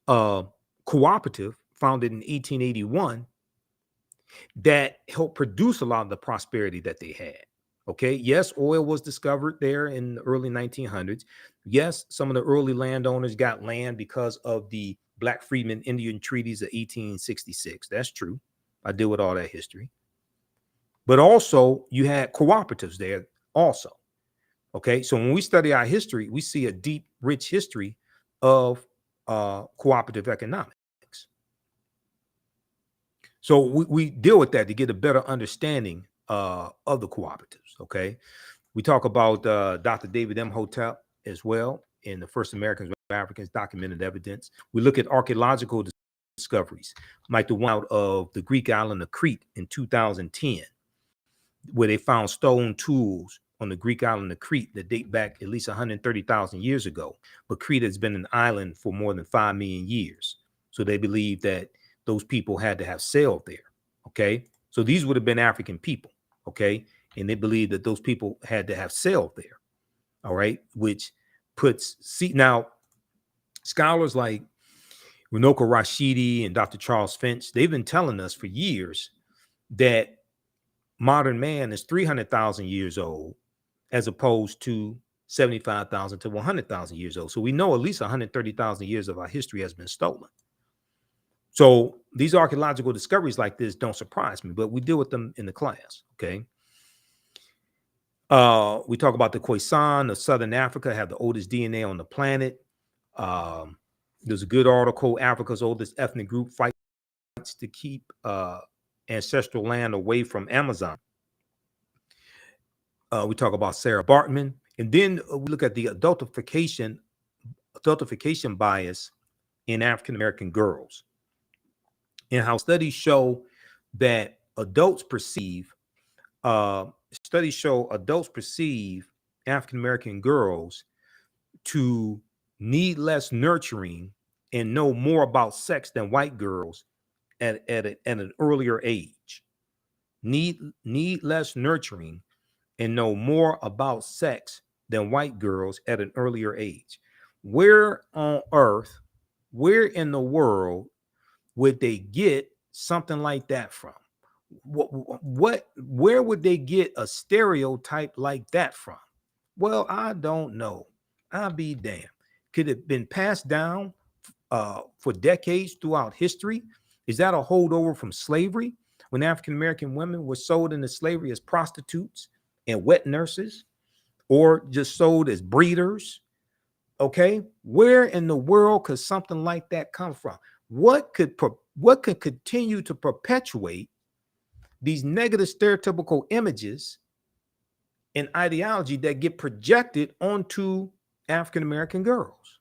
cooperative founded in 1881 that helped produce a lot of the prosperity that they had. Okay. Yes, oil was discovered there in the early 1900s. Yes, some of the early landowners got land because of the Black Freedmen Indian treaties of 1866. That's true. I deal with all that history. But also, you had cooperatives there also. Okay. So when we study our history, we see a deep, rich history of cooperative economics. So we deal with that to get a better understanding of the cooperatives. Okay. We talk about Dr. David Imhotep as well, in the First Americans with Africans, documented evidence. We look at archaeological discoveries, like the one out of the Greek island of Crete in 2010, where they found stone tools on the Greek island of Crete that date back at least 130,000 years ago. But Crete has been an island for more than 5 million years. So they believe that those people had to have sailed there. Okay. So these would have been African people. Okay. And they believe that those people had to have sailed there. All right. Which now scholars like Runoko Rashidi and Dr. Charles Finch, they've been telling us for years that modern man is 300,000 years old, as opposed to 75,000 to 100,000 years old. So we know at least 130,000 years of our history has been stolen. So these archaeological discoveries like this don't surprise me, but we deal with them in the class. Okay. We talk about the Khoisan of Southern Africa have the oldest DNA on the planet. There's a good article, Africa's oldest ethnic group fights to keep ancestral land away from Amazon. We talk about Sarah Baartman, and then we look at the adultification bias in African American girls. and how adults perceive studies show adults perceive African American girls to need less nurturing and know more about sex than white girls at an earlier age. Need less nurturing and know more about sex than white girls at an earlier age. Where on earth, where in the world would they get something like that from? Where would they get a stereotype like that from? Well, I don't know. I'll be damned. Could it have been passed down for decades throughout history? Is that a holdover from slavery, when African American women were sold into slavery as prostitutes and wet nurses, or just sold as breeders? Okay, where in the world could something like that come from? What could continue to perpetuate these negative stereotypical images and ideology that get projected onto African American girls?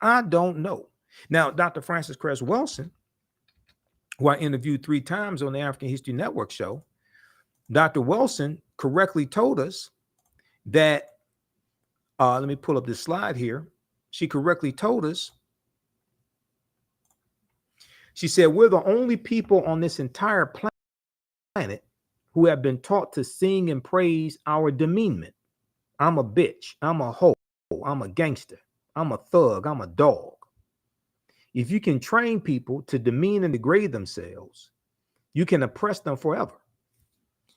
I don't know. Now, Dr. Frances Cress Welsing, who I interviewed 3 times on the African History Network show, Dr. Welsing correctly told us that, let me pull up this slide here. She correctly told us, she said, we're the only people on this entire planet who have been taught to sing and praise our demeanment. I'm a bitch. I'm a hoe. I'm a gangster. I'm a thug. I'm a dog. If you can train people to demean and degrade themselves, you can oppress them forever.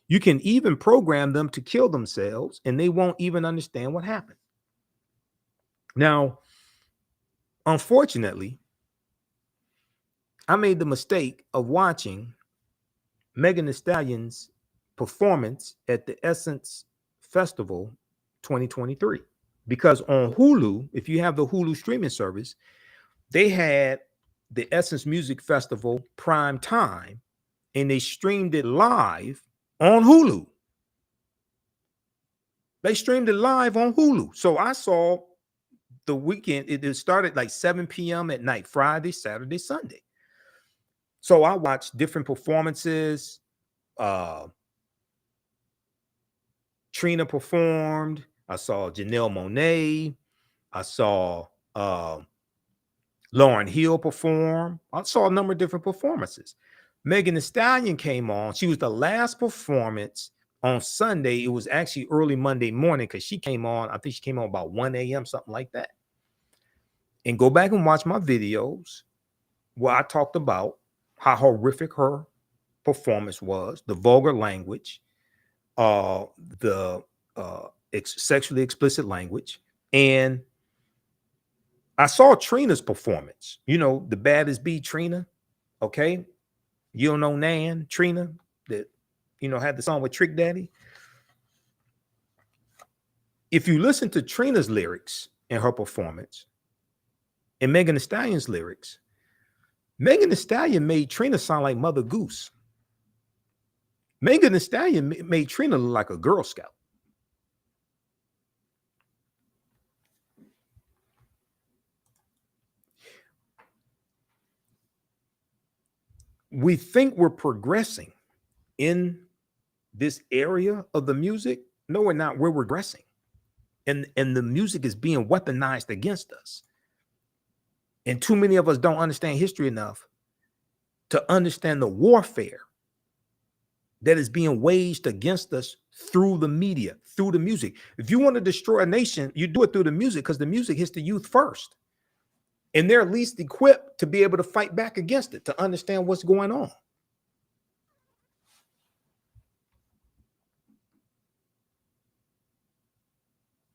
You can even program them to kill themselves, and they won't even understand what happened. Now, unfortunately, I made the mistake of watching Megan Thee Stallion's performance at the Essence Festival 2023, because on Hulu, if you have the Hulu streaming service, they had the Essence Music Festival prime time, and they streamed it live on Hulu. They streamed it live on Hulu. So I saw the weekend. It started like 7 p.m. at night, Friday, Saturday, Sunday. So I watched different performances. Trina performed. I saw Janelle Monáe. I saw Lauryn Hill perform. I saw a number of different performances. Megan Thee Stallion came on. She was the last performance on Sunday. It was actually early Monday morning, because she came on, I think she came on about 1 a.m., something like that. And go back and watch my videos where I talked about how horrific her performance was, the vulgar language, the sexually explicit language. And I saw Trina's performance, the baddest B Trina. Okay. You don't know Nan, Trina, that, had the song with Trick Daddy. If you listen to Trina's lyrics in her performance and Megan Thee Stallion's lyrics, Megan Thee Stallion made Trina sound like Mother Goose. Megan Thee Stallion made Trina look like a Girl Scout. We think we're progressing in this area of the music. No, we're not. We're regressing. And the music is being weaponized against us. And too many of us don't understand history enough to understand the warfare that is being waged against us through the media, through the music. If you want to destroy a nation, you do it through the music, because the music hits the youth first. And they're least equipped to be able to fight back against it, to understand what's going on.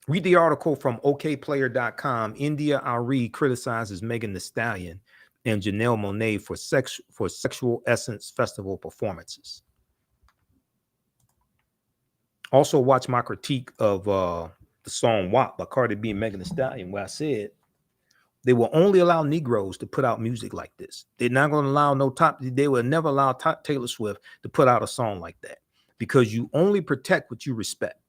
Read the article from okplayer.com. India Ari criticizes Megan Thee Stallion and Janelle Monáe for sexual Essence Festival performances. Also, watch my critique of the song WAP by Cardi B and Megan Thee Stallion, where I said they will only allow Negroes to put out music like this. They're not going to allow they will never allow Taylor Swift to put out a song like that, because you only protect what you respect.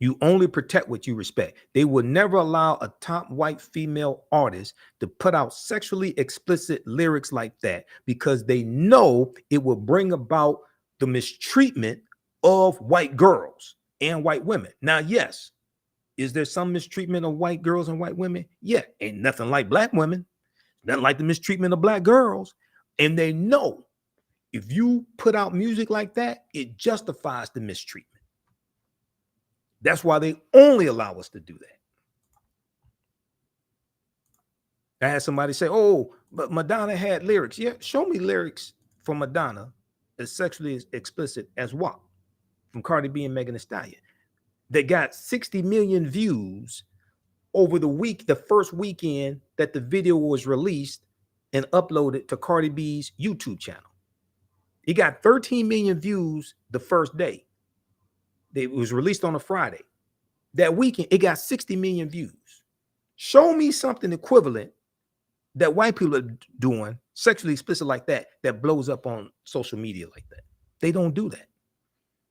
You only protect what you respect. They would never allow a top white female artist to put out sexually explicit lyrics like that because they know it will bring about the mistreatment of white girls and white women. Now, yes, is there some mistreatment of white girls and white women? Yeah, ain't nothing like black women, nothing like the mistreatment of black girls. And they know if you put out music like that, it justifies the mistreatment. That's why they only allow us to do that. I had somebody say, oh, but Madonna had lyrics. Yeah, show me lyrics from Madonna as sexually explicit as what? From Cardi B and Megan Thee Stallion. They got 60 million views over the first weekend that the video was released and uploaded to Cardi B's YouTube channel. It got 13 million views the first day. It was released on a Friday. That weekend, it got 60 million views. Show me something equivalent that white people are doing sexually explicit like that blows up on social media like that. They don't do that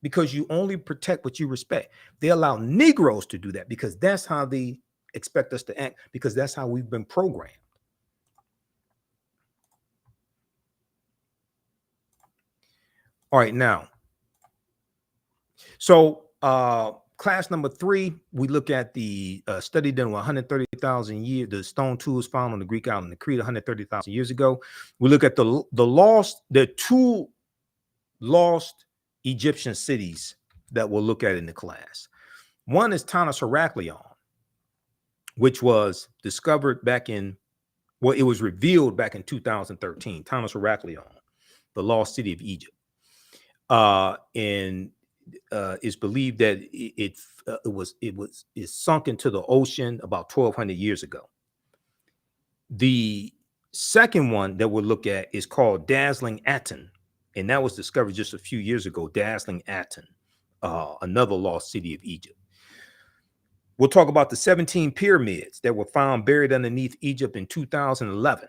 because you only protect what you respect. They allow Negroes to do that because that's how they expect us to act, because that's how we've been programmed. All right, now, so class number 3, we look at the study done with 130,000 years, the stone tools found on the Greek island of Crete 130,000 years ago. We look at the 2 lost Egyptian cities that we'll look at in the class. One is Tanis Heraklion, which was discovered it was revealed back in 2013. Tanis Heraklion, the lost city of Egypt. And it's believed that it sunk into the ocean about 1,200 years ago. The second one that we'll look at is called Dazzling Aten, and that was discovered just a few years ago. Dazzling Aten, another lost city of Egypt. We'll talk about the 17 pyramids that were found buried underneath Egypt in 2011.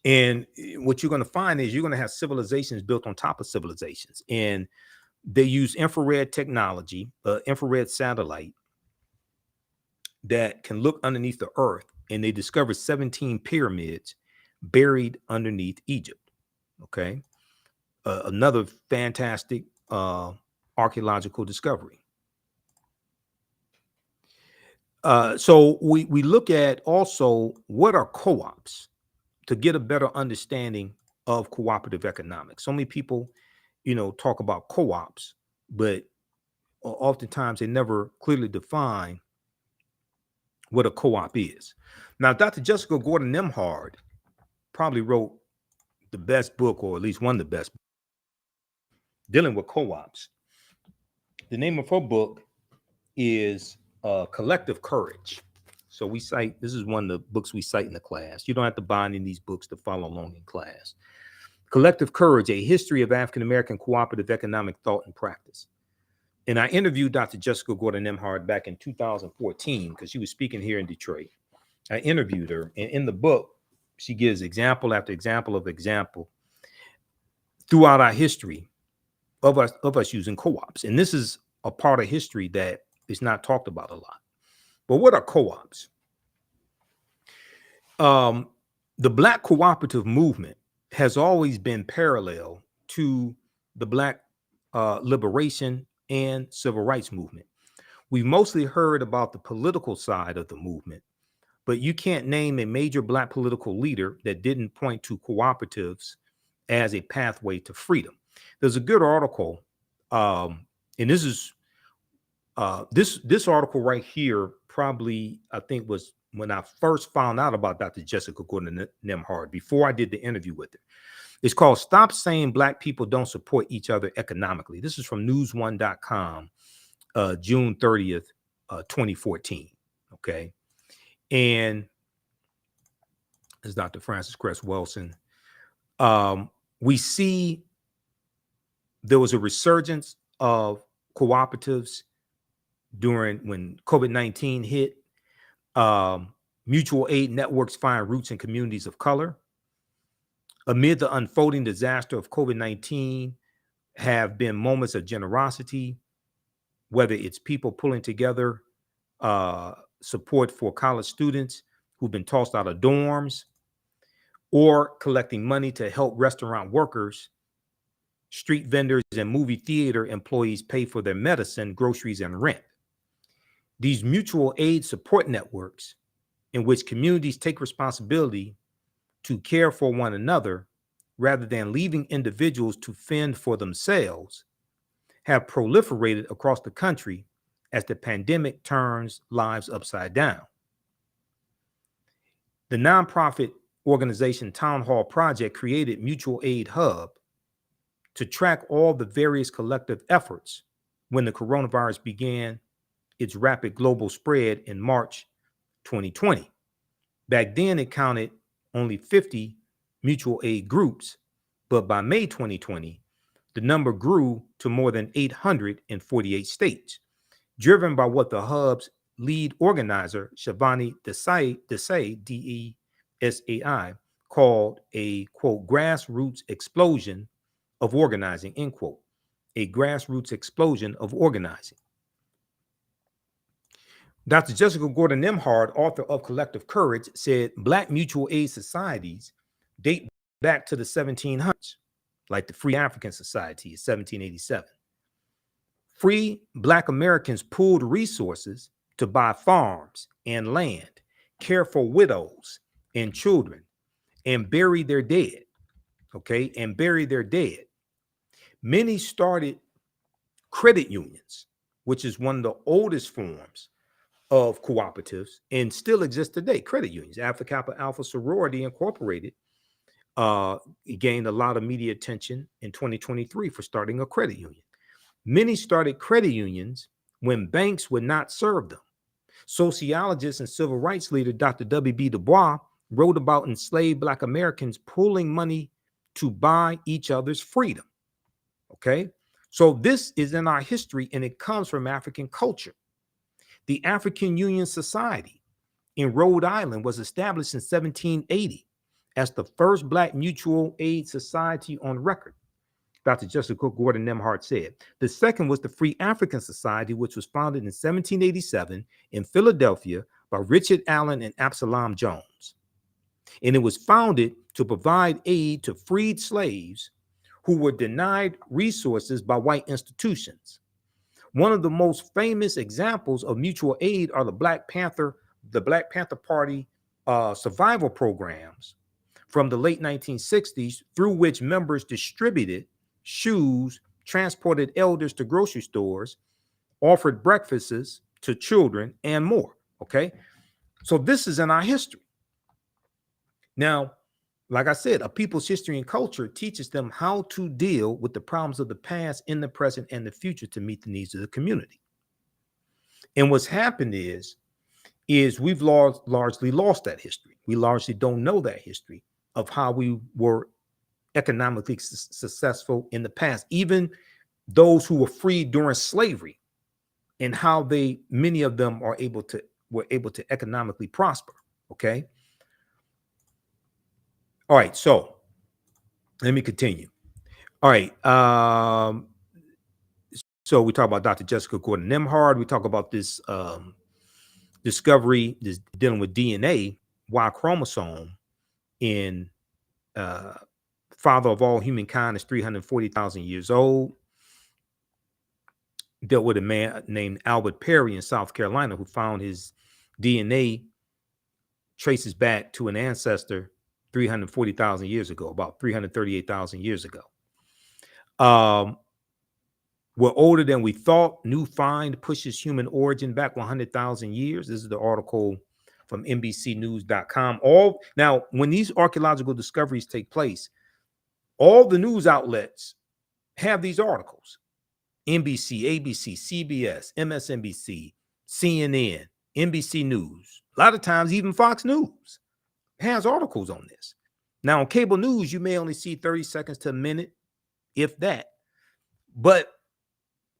And what you're going to find is you're going to have civilizations built on top of civilizations. And they use infrared technology, infrared satellite that can look underneath the earth. And they discovered 17 pyramids buried underneath Egypt. Okay. Another fantastic archaeological discovery. So we look at also what are co-ops to get a better understanding of cooperative economics. So many people, talk about co-ops, but oftentimes they never clearly define what a co-op is. Now, Dr. Jessica Gordon-Nemhard probably wrote the best book, or at least one of the best, dealing with co-ops. The name of her book is Collective Courage. So this is one of the books we cite in the class. You don't have to buy any of these books to follow along in class. Collective Courage, A History of African-American Cooperative Economic Thought and Practice. And I interviewed Dr. Jessica Gordon-Nemhard back in 2014 because she was speaking here in Detroit. I interviewed her, and in the book, she gives example after example of example throughout our history of us using co-ops. And this is a part of history that is not talked about a lot. But what are co-ops? The Black cooperative movement has always been parallel to the Black liberation and civil rights movement. We've mostly heard about the political side of the movement, but you can't name a major Black political leader that didn't point to cooperatives as a pathway to freedom. There's a good article, and this is this article right here probably, I think, was when I first found out about Dr. Jessica Gordon-Nemhard, before I did the interview with her. It's called Stop Saying Black People Don't Support Each Other Economically. This is from newsone.com, June 30th, 2014. Okay. And it's Dr. Francis Cress Wilson. We see there was a resurgence of cooperatives when COVID-19 hit. Mutual aid networks find roots in communities of color. Amid the unfolding disaster of COVID-19 have been moments of generosity, whether it's people pulling together support for college students who've been tossed out of dorms, or collecting money to help restaurant workers, street vendors, and movie theater employees pay for their medicine, groceries, and rent. These mutual aid support networks, in which communities take responsibility to care for one another rather than leaving individuals to fend for themselves, have proliferated across the country as the pandemic turns lives upside down. The nonprofit organization Town Hall Project created Mutual Aid Hub to track all the various collective efforts when the coronavirus began its rapid global spread in March 2020. Back then, it counted only 50 mutual aid groups, but by May 2020, the number grew to more than 800 in 48 states, driven by what the hub's lead organizer, Shivani Desai, D-E-S-A-I, called a, quote, grassroots explosion of organizing, end quote, a grassroots explosion of organizing. Dr. Jessica Gordon Nimhard, author of Collective Courage, said Black mutual aid societies date back to the 1700s, like the Free African Society in 1787. Free Black Americans pooled resources to buy farms and land, care for widows and children, and bury their dead, okay, and bury their dead. Many started credit unions, which is one of the oldest forms of cooperatives and still exists today. Credit unions, Alpha Kappa Alpha Sorority Incorporated, gained a lot of media attention in 2023 for starting a credit union. Many started credit unions when banks would not serve them. Sociologist and civil rights leader Dr. W.B. Du Bois wrote about enslaved Black Americans pooling money to buy each other's freedom. Okay, so this is in our history, and it comes from African culture. The African Union Society in Rhode Island was established in 1780 as the first Black mutual aid society on record, Dr. Jessica Gordon Nimhard said. The second was the Free African Society, which was founded in 1787 in Philadelphia by Richard Allen and Absalom Jones. And it was founded to provide aid to freed slaves who were denied resources by white institutions. One of the most famous examples of mutual aid are the Black Panther Party survival programs from the late 1960s, through which members distributed shoes, transported elders to grocery stores, offered breakfasts to children, and more. Okay, so this is in our history. Now, like I said, a people's history and culture teaches them how to deal with the problems of the past in the present and the future to meet the needs of the community. And what's happened is we've largely lost that history. We largely don't know that history of how we were economically successful in the past, even those who were freed during slavery, and how many of them were able to economically prosper. Okay. All right, so let me continue. All right, so we talk about Dr. Jessica Gordon Nimhard. We talk about this discovery, this dealing with DNA, Y chromosome in father of all humankind is 340,000 years old. Dealt with a man named Albert Perry in South Carolina who found his DNA traces back to an ancestor 340,000 years ago, about 338,000 years ago. We're older than we thought. New find pushes human origin back 100,000 years. This is the article from NBCnews.com. Now, when these archaeological discoveries take place, all the news outlets have these articles. NBC, ABC, CBS, MSNBC, CNN, NBC News. A lot of times, even Fox News has articles on this. Now, on cable news, you may only see 30 seconds to a minute, if that. But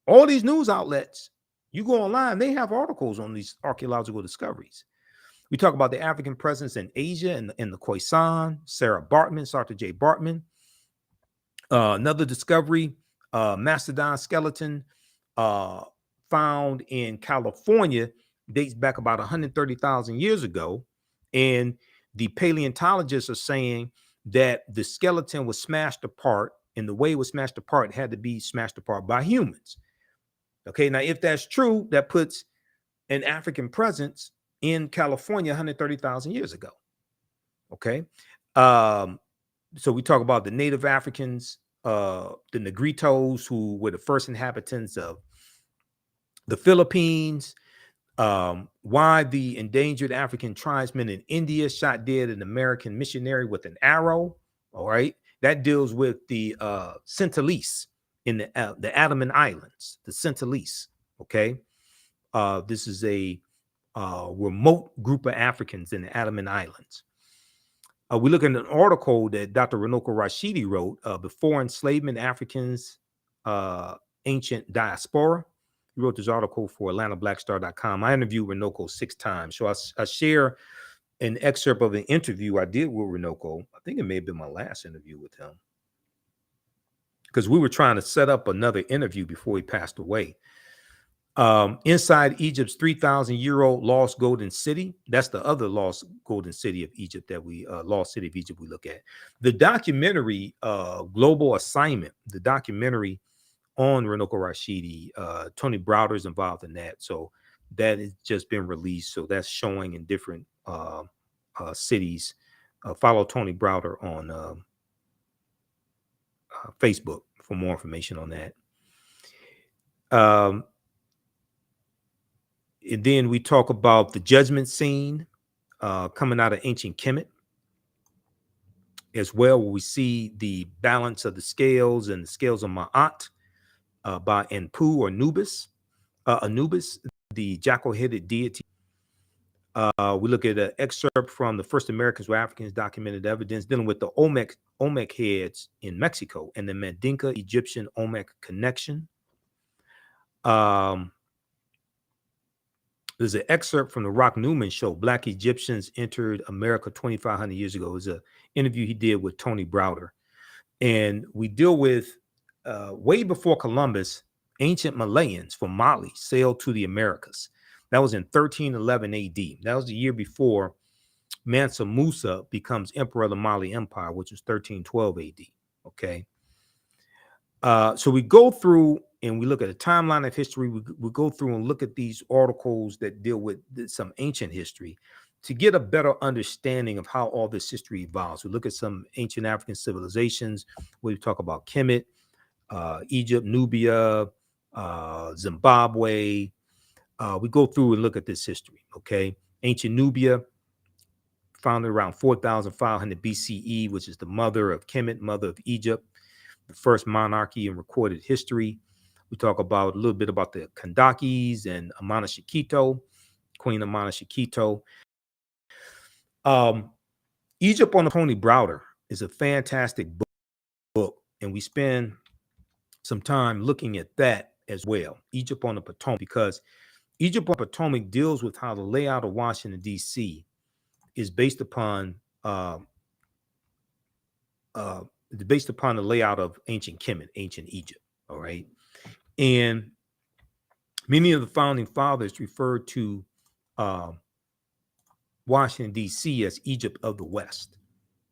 all these news outlets, you go online, they have articles on these archaeological discoveries. We talk about the African presence in Asia and the Khoisan, Sarah J. Baartman. Another discovery, mastodon skeleton found found in California dates back about 130,000 years ago. And the paleontologists are saying that the skeleton was smashed apart, and the way it was smashed apart had to be smashed apart by humans. Okay, now if that's true, that puts an African presence in California 130,000 years ago. Okay. So we talk about the native Africans, the Negritos, who were the first inhabitants of the Philippines, why the endangered African tribesmen in India shot dead an American missionary with an arrow. All right. That deals with the Sentinelese in the Andaman Islands, the Sentinelese. Okay. This is a remote group of Africans in the Andaman Islands. We look at an article that Dr. Runoko Rashidi wrote, Before Enslavement, Africans, Ancient Diaspora. He wrote this article for AtlantaBlackStar.com. I interviewed Runoko 6 times. So I share an excerpt of an interview I did with Runoko. I think it may have been my last interview with him, because we were trying to set up another interview before he passed away. Inside Egypt's 3,000-year-old lost golden city. That's the other lost golden city of Egypt that we lost city of Egypt we look at. The documentary Global Assignment, the documentary on Runoko Rashidi, Tony Browder is involved in that. So that has just been released. So that's showing in different cities. Follow Tony Browder on Facebook for more information on that. And then we talk about the judgment scene coming out of ancient Kemet as well, where we see the balance of the scales and the scales of Ma'at by Anpu or Anubis, the jackal-headed deity. We look at an excerpt from the first Americans were Africans documented evidence dealing with the Olmec heads in Mexico and the Mandinka Egyptian Olmec connection. There's an excerpt from the Rock Newman show, Black Egyptians Entered America 2,500 years ago. It was an interview he did with Tony Browder. And we deal with, way before Columbus, ancient Malayans from Mali sailed to the Americas. That was in 1311 AD. That was the year before Mansa Musa becomes emperor of the Mali Empire, which was 1312 AD. Okay. So we go through and we look at a timeline of history. We go through and look at these articles that deal with some ancient history to get a better understanding of how all this history evolves. We look at some ancient African civilizations. We talk about Kemet, Egypt, Nubia, Zimbabwe. We go through and look at this history. Okay. Ancient Nubia, founded around 4,500 BCE, which is the mother of Kemet, mother of Egypt, the first monarchy in recorded history. We talk about a little bit about the Kandakis and Amana Shikito, Queen Amana Shikito. Egypt on the Tony Browder is a fantastic book, and we spend some time looking at that as well. Egypt on the Potomac, because Egypt on the Potomac deals with how the layout of Washington, D.C. is based upon the layout of ancient Kemet, ancient Egypt. All right. And many of the founding fathers referred to Washington, D.C. as Egypt of the West.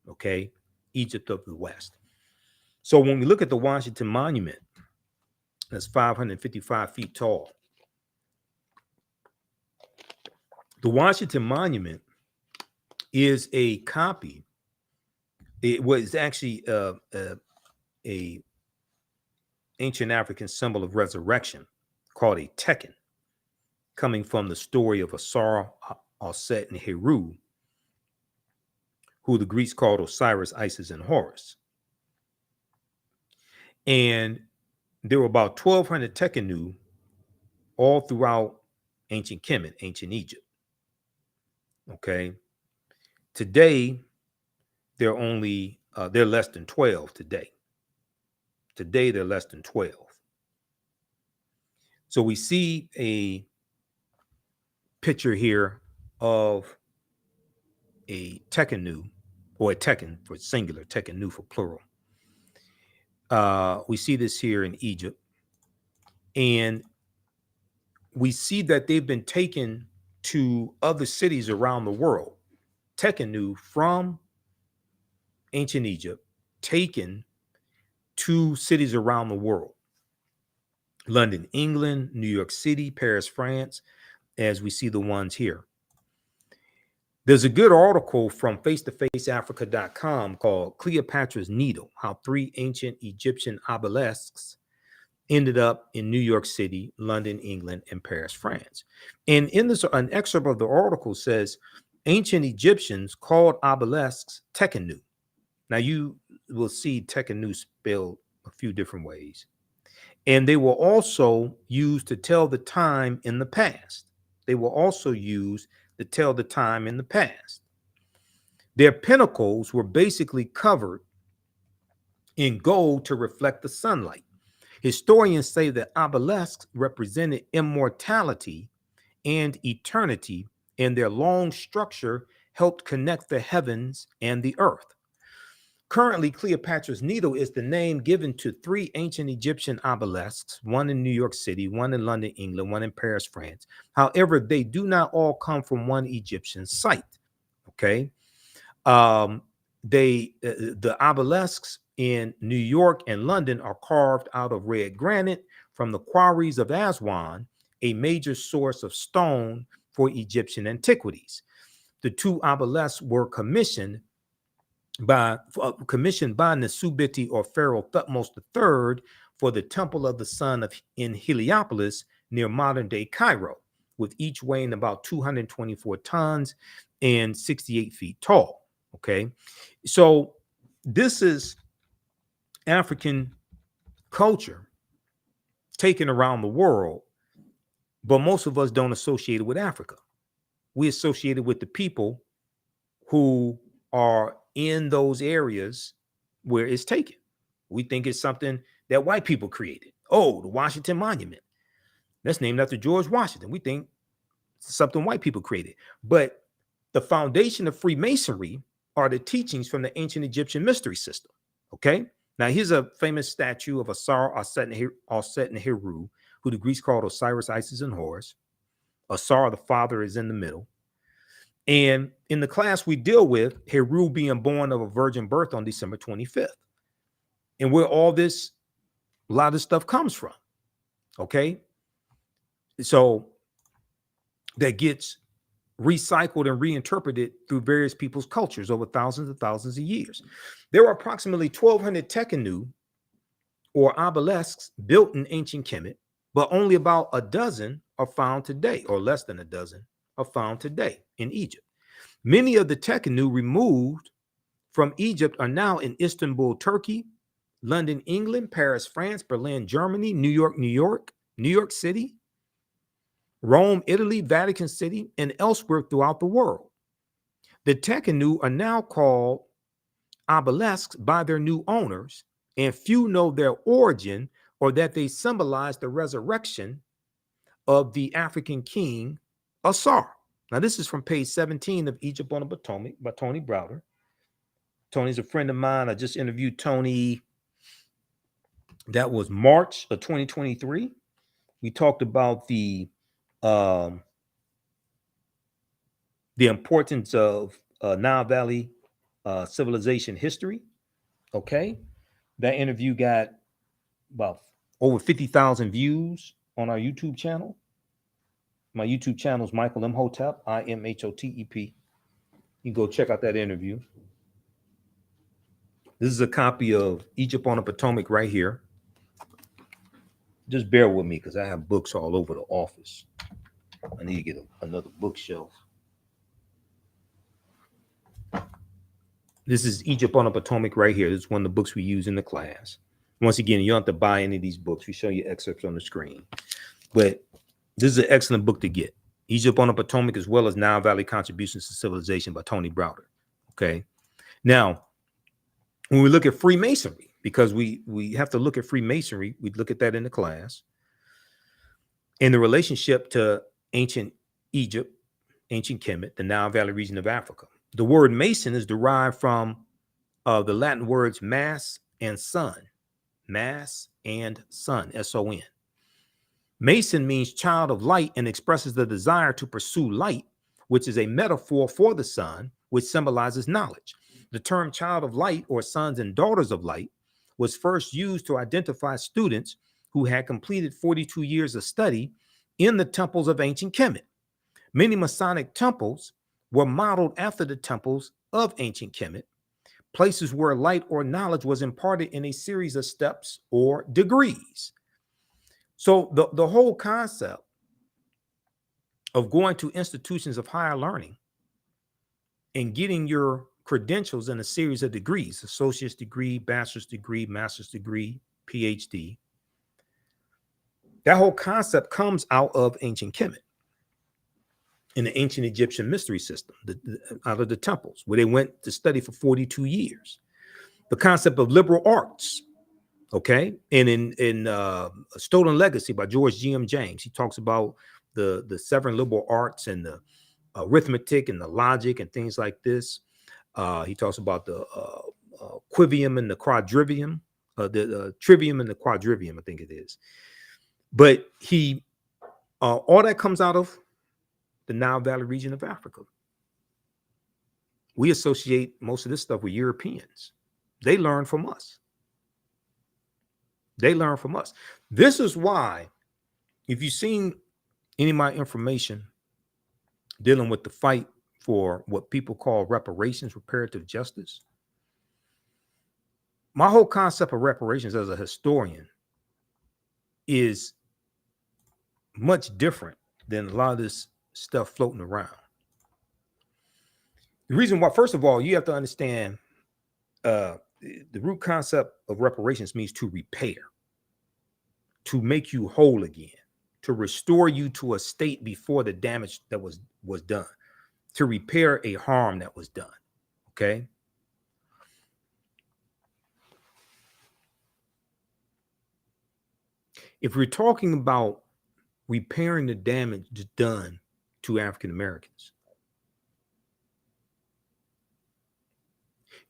Okay. Egypt of the West. So when we look at the Washington Monument, that's 555 feet tall. The Washington Monument is a copy. It was actually a ancient African symbol of resurrection called a Tekken, coming from the story of Asar, Aset, and Heru, who the Greeks called Osiris, Isis, and Horus. And there were about 1,200 Tekkenu all throughout ancient Kemet, ancient Egypt. Okay. Today, they're less than 12 today. Today, they're less than 12. So we see a picture here of a Tekkenu, or a Tekken for singular, Tekkenu for plural. We see this here in Egypt. And we see that they've been taken to other cities around the world. Tekenu from ancient Egypt, taken to cities around the world. London, England, New York City, Paris, France, as we see the ones here. There's a good article from face-to-faceafrica.com called Cleopatra's Needle, How 3 Ancient Egyptian Obelisks Ended Up in New York City, London, England, and Paris, France. And in this, an excerpt of the article says, ancient Egyptians called obelisks Tekenu. Now you will see Tekenu spelled a few different ways. And they were also used to tell the time in the past. They were also used to tell the time in the past. Their pinnacles were basically covered in gold to reflect the sunlight. Historians say that obelisks represented immortality and eternity, and their long structure helped connect the heavens and the earth. Currently, Cleopatra's Needle is the name given to 3 ancient Egyptian obelisks, one in New York City, one in London, England, one in Paris, France. However, they do not all come from one Egyptian site. Okay. The obelisks in New York and London are carved out of red granite from the quarries of Aswan, a major source of stone for Egyptian antiquities. The 2 obelisks were commissioned by Nesubiti or Pharaoh Thutmose III for the Temple of the Sun in Heliopolis near modern-day Cairo, with each weighing about 224 tons and 68 feet tall. Okay, so this is African culture taken around the world, but most of us don't associate it with Africa. We associate it with the people who are in those areas where it's taken. We think it's something that white people created. Oh, the Washington Monument. That's named after George Washington. We think it's something white people created. But the foundation of Freemasonry are the teachings from the ancient Egyptian mystery system. Okay? Now, here's a famous statue of Asar, Aset, and Heru, who the Greeks called Osiris, Isis, and Horus. Asar, the father, is in the middle. And in the class we deal with, Heru being born of a virgin birth on December 25th. And where a lot of this stuff comes from. Okay? So that gets recycled and reinterpreted through various people's cultures over thousands and thousands of years. There are approximately 1,200 tekenu, or obelisks, built in ancient Kemet, but only about a dozen are found today, or less than a dozen are found today in Egypt. Many of the tekenu removed from Egypt are now in Istanbul, Turkey, London, England, Paris, France, Berlin, Germany, New York City, Rome, Italy, Vatican City, and elsewhere throughout the world. The tekenu are now called obelisks by their new owners, and few know their origin or that they symbolize the resurrection of the African king Asar. Now, this is from page 17 of Egypt on the Potomac by Tony Browder. Tony's a friend of mine. I just interviewed Tony. That was March of 2023. We talked about the importance of Nile Valley civilization history. Okay. That interview got about over 50,000 views on our YouTube channel. My YouTube channel is Michael Imhotep, Imhotep. You can go check out that interview. This is a copy of Egypt on the Potomac right here. Just bear with me because I have books all over the office. I need to get another bookshelf. This is Egypt on the Potomac right here. This is one of the books we use in the class. Once again, you don't have to buy any of these books. We show you excerpts on the screen. But this is an excellent book to get. Egypt on the Potomac, as well as Nile Valley Contributions to Civilization by Tony Browder. Okay. Now, when we look at Freemasonry, because we have to look at Freemasonry, we look at that in the class, in the relationship to ancient Egypt, ancient Kemet, the Nile Valley region of Africa. The word Mason is derived from the Latin words mass and sun. Mass and sun, S-O-N. Mason means child of light and expresses the desire to pursue light, which is a metaphor for the sun, which symbolizes knowledge. The term child of light or sons and daughters of light was first used to identify students who had completed 42 years of study in the temples of ancient Kemet. Many Masonic temples were modeled after the temples of ancient Kemet, places where light or knowledge was imparted in a series of steps or degrees. So the whole concept of going to institutions of higher learning and getting your credentials in a series of degrees, associate's degree, bachelor's degree, master's degree, PhD, that whole concept comes out of ancient Kemet in the ancient Egyptian mystery system, out of the temples, where they went to study for 42 years. The concept of liberal arts, okay? And in Stolen Legacy by George G.M. James, he talks about the 7 liberal arts and the arithmetic and the logic and things like this. He talks about the quivium and the quadrivium, the trivium and the quadrivium, I think it is. But all that comes out of the Nile Valley region of Africa. We associate most of this stuff with Europeans. They learn from us. They learn from us. This is why, if you've seen any of my information dealing with the fight for what people call reparations, reparative justice, my whole concept of reparations as a historian is much different than a lot of this stuff floating around. The reason why, first of all, you have to understand the root concept of reparations means to repair, to make you whole again, to restore you to a state before the damage that was done, to repair a harm that was done. Okay. If we're talking about repairing the damage done to African Americans,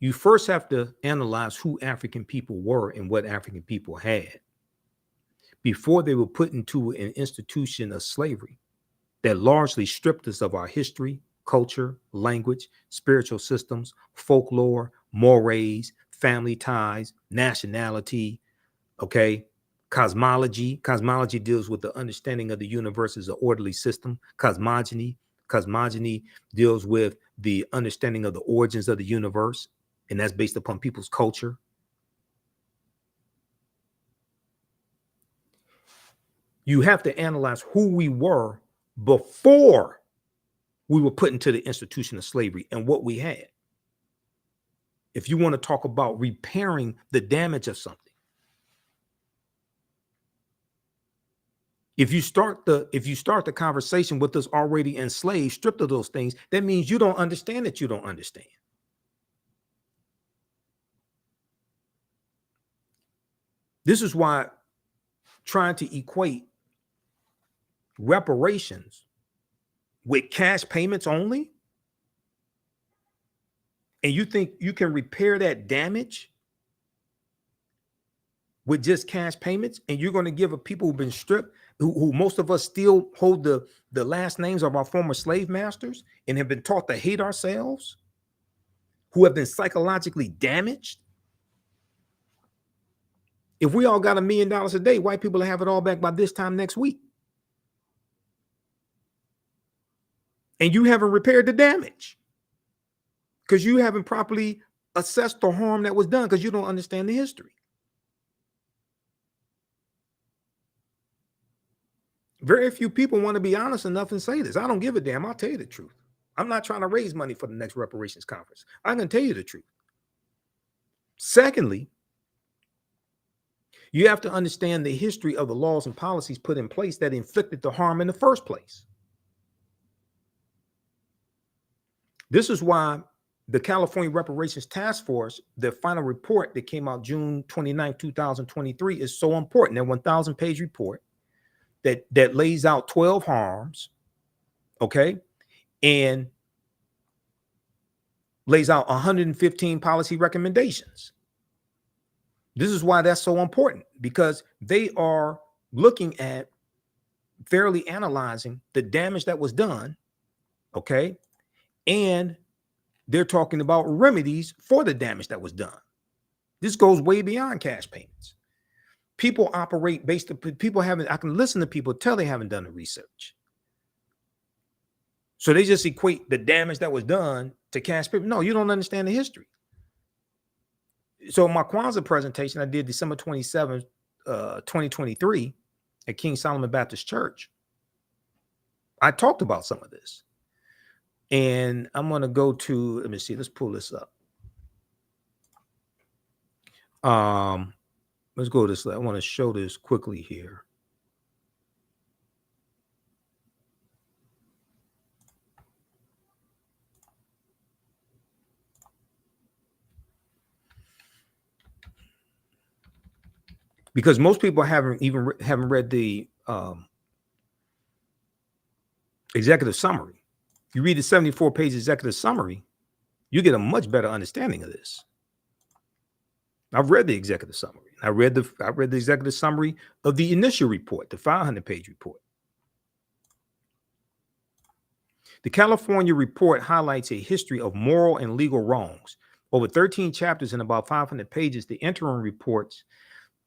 you first have to analyze who African people were and what African people had before they were put into an institution of slavery that largely stripped us of our history, culture, language, spiritual systems, folklore, mores, family ties, nationality, okay? Cosmology. Cosmology deals with the understanding of the universe as an orderly system. Cosmogony deals with the understanding of the origins of the universe, and that's based upon people's culture. You have to analyze who we were before we were put into the institution of slavery and what we had. If you want to talk about repairing the damage of something, if you start the conversation with us already enslaved, stripped of those things, that means you don't understand that you don't understand. This is why trying to equate reparations with cash payments only, and you think you can repair that damage with just cash payments, and you're going to give a people who've been stripped, who most of us still hold the last names of our former slave masters and have been taught to hate ourselves, who have been psychologically damaged. If we all got $1 million a day, white people will have it all back by this time next week. And you haven't repaired the damage because you haven't properly assessed the harm that was done because you don't understand the history. Very few people want to be honest enough and say this. I don't give a damn. I'll tell you the truth. I'm not trying to raise money for the next reparations conference. I'm going to tell you the truth. Secondly, you have to understand the history of the laws and policies put in place that inflicted the harm in the first place. This is why the California Reparations Task Force, their final report that came out June 29, 2023 is so important. That 1,000-page report that lays out 12 harms, okay, and lays out 115 policy recommendations. This is why that's so important, because they are looking at fairly analyzing the damage that was done, okay? And they're talking about remedies for the damage that was done. This goes way beyond cash payments. People operate based on people haven't, I can listen to people tell they haven't done the research. So they just equate the damage that was done to cash payment. No, you don't understand the history. So my Kwanzaa presentation I did December 27th, 2023 at King Solomon Baptist Church. I talked about some of this. And I'm going to go to, let me see, let's pull this up. Let's go to this. I want to show this quickly here. Because most people haven't read the executive summary. You read the 74-page executive summary, you get a much better understanding of this. I've read the executive summary. I read the executive summary of the initial report, the 500-page report. The California report highlights a history of moral and legal wrongs. Over 13 chapters and about 500 pages, the interim report's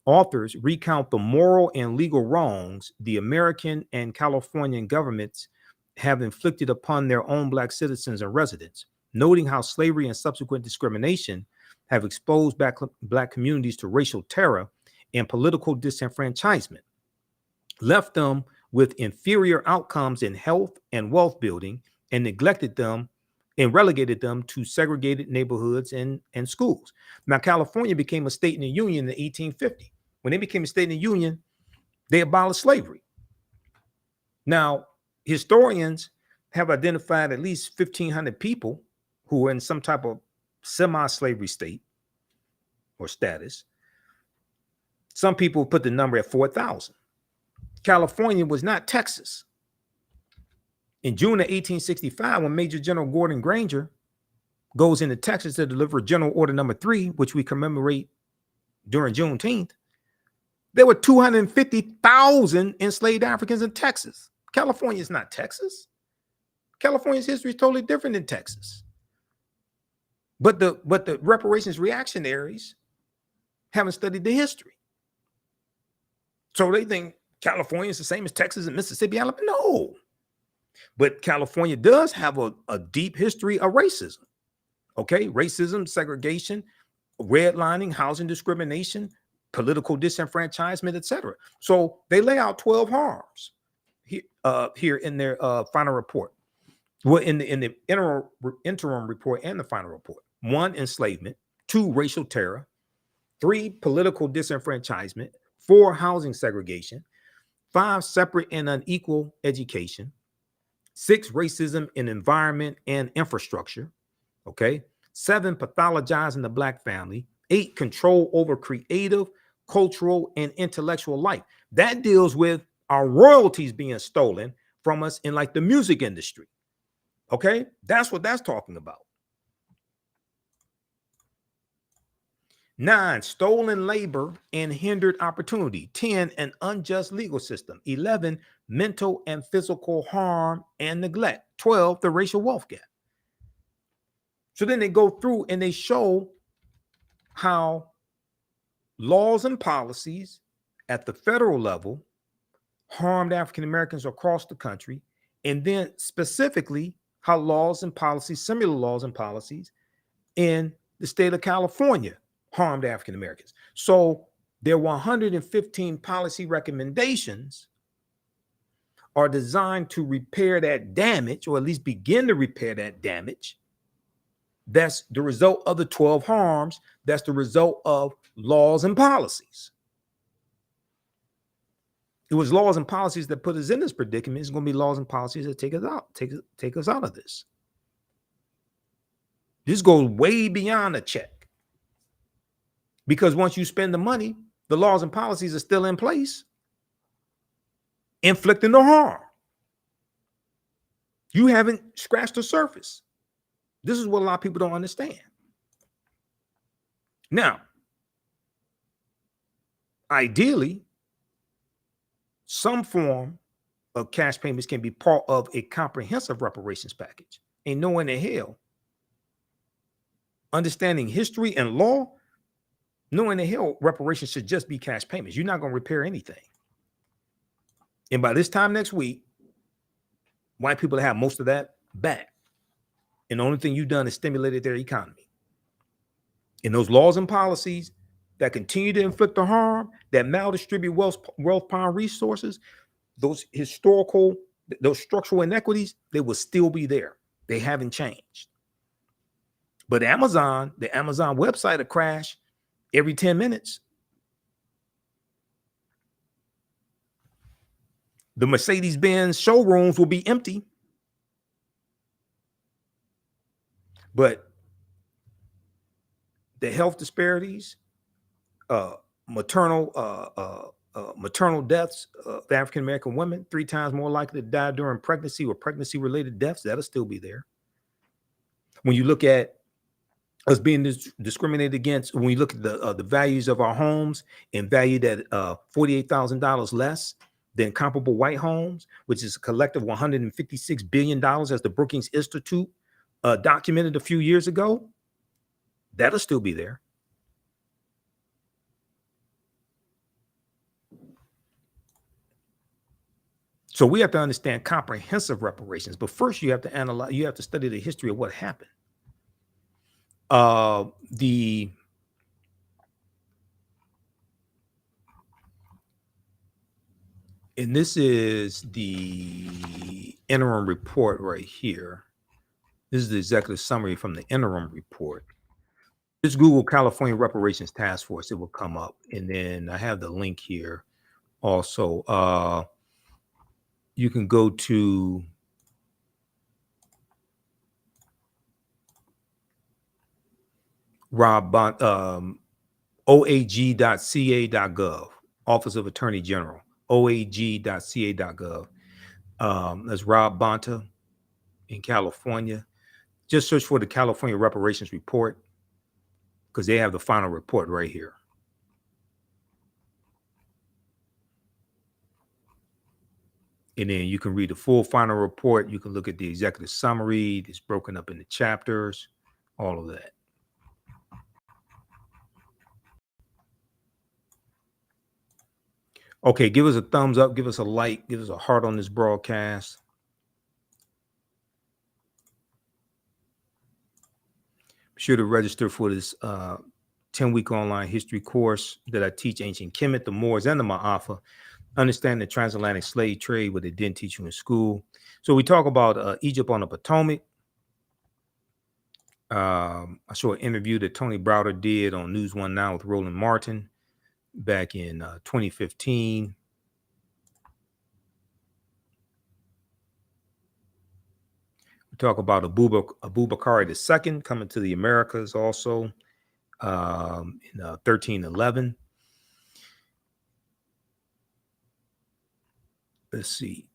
authors recount the moral and legal wrongs the American and Californian governments have inflicted upon their own Black citizens and residents, noting how slavery and subsequent discrimination have exposed Black communities to racial terror and political disenfranchisement, left them with inferior outcomes in health and wealth building, and neglected them and relegated them to segregated neighborhoods and schools. Now, California became a state in the Union in 1850. When they became a state in the Union, they abolished slavery. Now, historians have identified at least 1,500 people who were in some type of semi-slavery state or status. Some people put the number at 4,000. California was not Texas. In June of 1865, when Major General Gordon Granger goes into Texas to deliver General Order Number 3, which we commemorate during Juneteenth, there were 250,000 enslaved Africans in Texas. California is not Texas. California's history is totally different than Texas. But the reparations reactionaries haven't studied the history. So they think California is the same as Texas and Mississippi, Alabama. No. But California does have a deep history of racism. Okay, racism, segregation, redlining, housing discrimination, political disenfranchisement, etc. So they lay out 12 harms here in their final report. Well, in the interim report and the final report. 1, enslavement. 2, racial terror. 3, political disenfranchisement. 4, housing segregation. 5, separate and unequal education. 6, racism in environment and infrastructure. Okay. 7, pathologizing the Black family. 8, control over creative, cultural, and intellectual life. That deals with our royalties being stolen from us in like the music industry. Okay. That's what that's talking about. 9, stolen labor and hindered opportunity. 10, an unjust legal system. 11, mental and physical harm and neglect. 12, the racial wealth gap. So then they go through and they show how laws and policies at the federal level harmed African Americans across the country, and then specifically how laws and policies, similar laws and policies in the state of California harmed African Americans. So there were 115 policy recommendations are designed to repair that damage, or at least begin to repair that damage. That's the result of the 12 harms. That's the result of laws and policies. It was laws and policies that put us in this predicament. It's going to be laws and policies that take us out of this. This goes way beyond a check. Because once you spend the money, the laws and policies are still in place, inflicting the harm. You haven't scratched the surface. This is what a lot of people don't understand. Now, ideally, some form of cash payments can be part of a comprehensive reparations package. Ain't no in the hell. Understanding history and law, no in the hell reparations should just be cash payments. You're not going to repair anything. And by this time next week, white people have most of that back. And the only thing you've done is stimulated their economy. And those laws and policies that continue to inflict the harm, that maldistribute wealth, power, and resources, those historical, those structural inequities, they will still be there. They haven't changed. But the Amazon website will crash every 10 minutes. The Mercedes-Benz showrooms will be empty. But the health disparities, maternal deaths of African-American women, 3 times more likely to die during pregnancy or pregnancy-related deaths, that'll still be there. When you look at us being discriminated against, when we look at the values of our homes and valued at $48,000 less than comparable white homes, which is a collective $156 billion, as the Brookings Institute documented a few years ago, that'll still be there. So we have to understand comprehensive reparations, but first you have to analyze, you have to study the history of what happened. And this is the interim report right here. This is the executive summary from the interim report. Just Google California Reparations Task Force, it will come up. And then I have the link here also. You can go to oag.ca.gov, Office of Attorney General, oag.ca.gov. That's Rob Bonta in California. Just search for the California Reparations Report because they have the final report right here. And then you can read the full final report. You can look at the executive summary. It's broken up into chapters, all of that. Okay, give us a thumbs up, give us a like, give us a heart on this broadcast. Be sure to register for this 10-week online history course that I teach ancient Kemet, the Moors, and the Maafa. Understand the transatlantic slave trade, what they didn't teach you in school. So we talk about Egypt on the Potomac. I saw an interview that Tony Browder did on News One Now with Roland Martin back in 2015. We talk about Abubakar II coming to the Americas also in 1311. Let's see.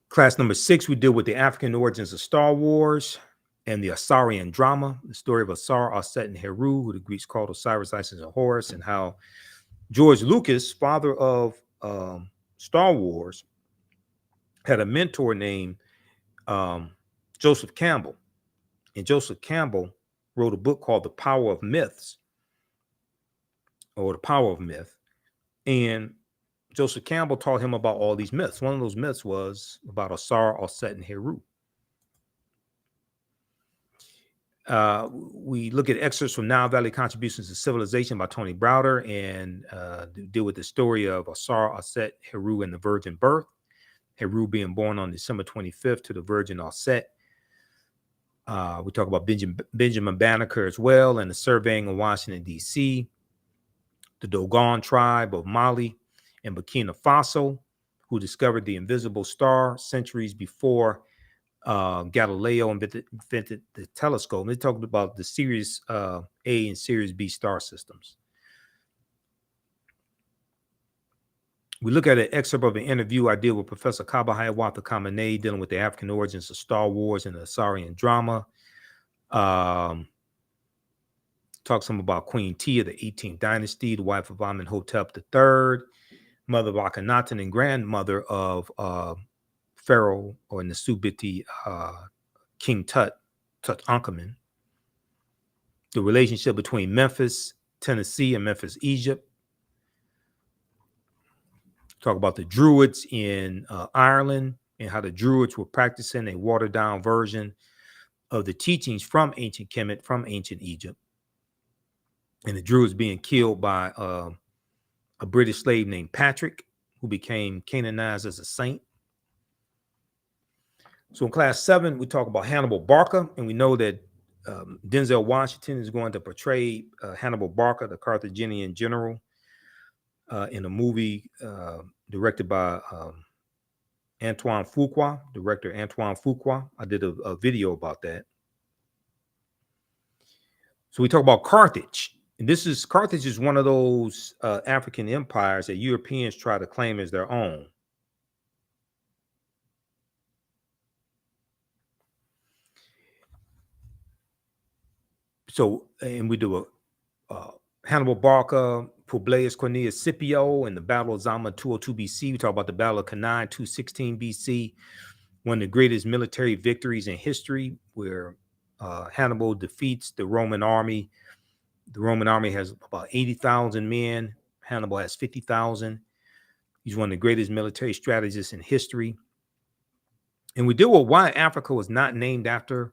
Class number 6, we deal with the African origins of Star Wars and the Asarian drama, the story of Asar, Aset, and Heru, who the Greeks called Osiris, Isis, and Horus, and how George Lucas, father of Star Wars, had a mentor named Joseph Campbell. And Joseph Campbell wrote a book called The Power of Myths, or The Power of Myth. And Joseph Campbell taught him about all these myths. One of those myths was about Asar, Aset, and Heru. We look at excerpts from Nile Valley Contributions to Civilization by Tony Browder and deal with the story of Asar, Aset, Heru, and the virgin birth. Heru being born on December 25th to the virgin Aset. We talk about Benjamin Banneker as well, and the surveying of Washington, D.C., the Dogon tribe of Mali and Burkina Faso, who discovered the invisible star centuries before Galileo invented the telescope. And they talked about the Sirius A and Sirius B star systems. We look at an excerpt of an interview I did with Professor Kaba Hiawatha Kamene dealing with the African origins of Star Wars and the Asarian drama. Talk some about Queen Tia, the 18th dynasty, the wife of Imhotep III, mother of Akhenaten and grandmother of Pharaoh or Nasubiti King Tutankhamun. The relationship between Memphis, Tennessee, and Memphis, Egypt. Talk about the Druids in Ireland and how the Druids were practicing a watered down version of the teachings from ancient Kemet, from ancient Egypt. And the Druids being killed by a British slave named Patrick, who became canonized as a saint. So in class 7, we talk about Hannibal Barca, and we know that Denzel Washington is going to portray Hannibal Barca, the Carthaginian general, in a movie directed by Antoine Fuqua, director Antoine Fuqua. I did a video about that. So we talk about Carthage. And Carthage is one of those African empires that Europeans try to claim as their own. So, and we do a Hannibal Barca, Publius Cornelius Scipio, and the Battle of Zama 202 BC. We talk about the Battle of Cannae 216 BC, one of the greatest military victories in history, where Hannibal defeats the Roman army. The Roman army has about 80,000 men. Hannibal has 50,000. He's one of the greatest military strategists in history. And we deal with why Africa was not named after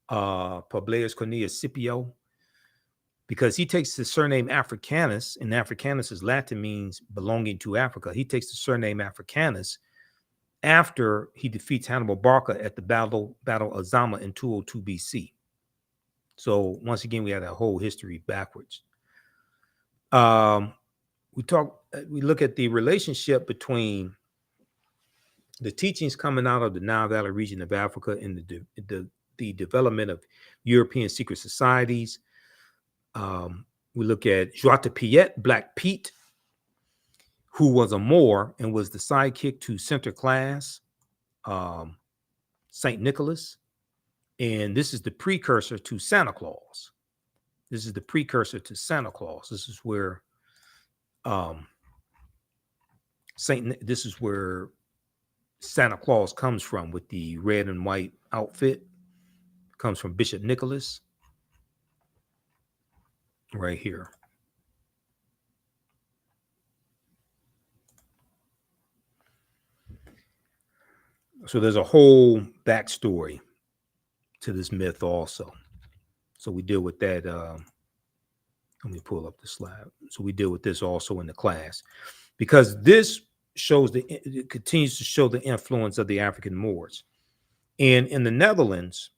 Publius Cornelius Scipio, because he takes the surname Africanus, and Africanus is Latin, means belonging to Africa. He takes the surname Africanus after he defeats Hannibal Barca at the Battle of Zama in 202 BC. So once again, we had a whole history backwards. We look at the relationship between the teachings coming out of the Nile Valley region of Africa and the development of European secret societies. We look at Joie de Piet, Black Pete, who was a Moor and was the sidekick to Sinterklaas, Saint Nicholas. And this is the precursor to Santa Claus. This is where Santa Claus comes from, with the red and white outfit. Comes from Bishop Nicholas. Right here. So there's a whole backstory to this myth also. So we deal with that. Let me pull up the slide. So we deal with this also in the class, because this it continues to show the influence of the African Moors. And in the Netherlands,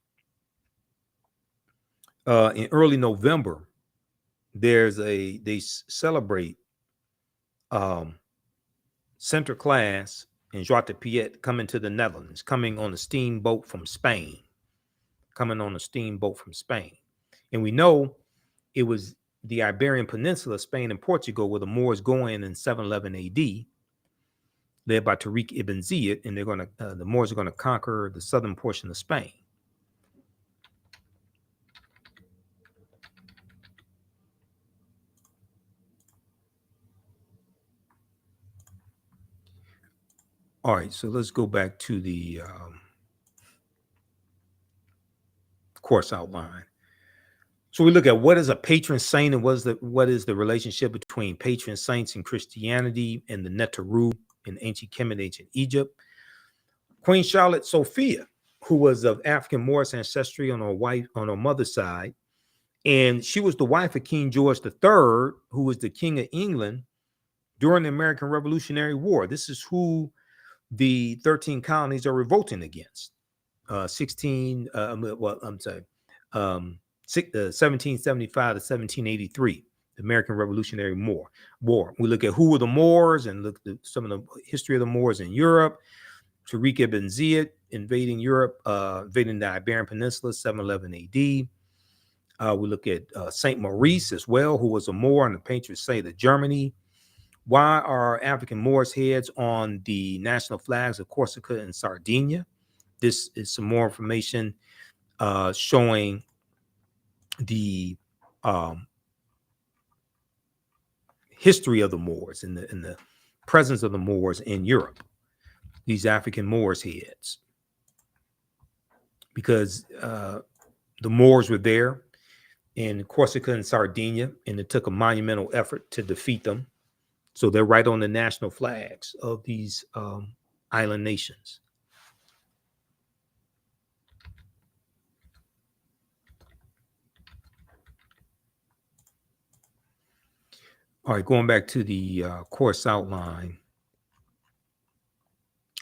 in early November, they celebrate Sinterklaas and Joie de Piet coming to the Netherlands, coming on a steamboat from Spain. And we know it was the Iberian Peninsula, Spain and Portugal, where the Moors go in 711 AD, led by Tariq ibn Ziyad, and the Moors are going to conquer the southern portion of Spain. All right, so let's go back to the course outline. So we look at what is a patron saint and what is the relationship between patron saints in Christianity and the Neteru in ancient Kemet, ancient Egypt. Queen Charlotte Sophia, who was of African Moorish ancestry on her mother's side, and she was the wife of King George III, who was the King of England during the American Revolutionary War. This is who the 13 colonies are revolting against. 1775 to 1783, the American Revolutionary War. We look at who were the Moors and look at some of the history of the Moors in Europe. Tariq ibn Ziyad invading Europe, invading the Iberian Peninsula, 711 AD. We look at Saint Maurice as well, who was a Moor and the patron saint of Germany. Why are African Moors heads on the national flags of Corsica and Sardinia? This is some more information showing the history of the Moors and the presence of the Moors in Europe. these African Moors heads, because the Moors were there in Corsica and Sardinia, and it took a monumental effort to defeat them. So they're right on the national flags of these island nations. All right, going back to the course outline.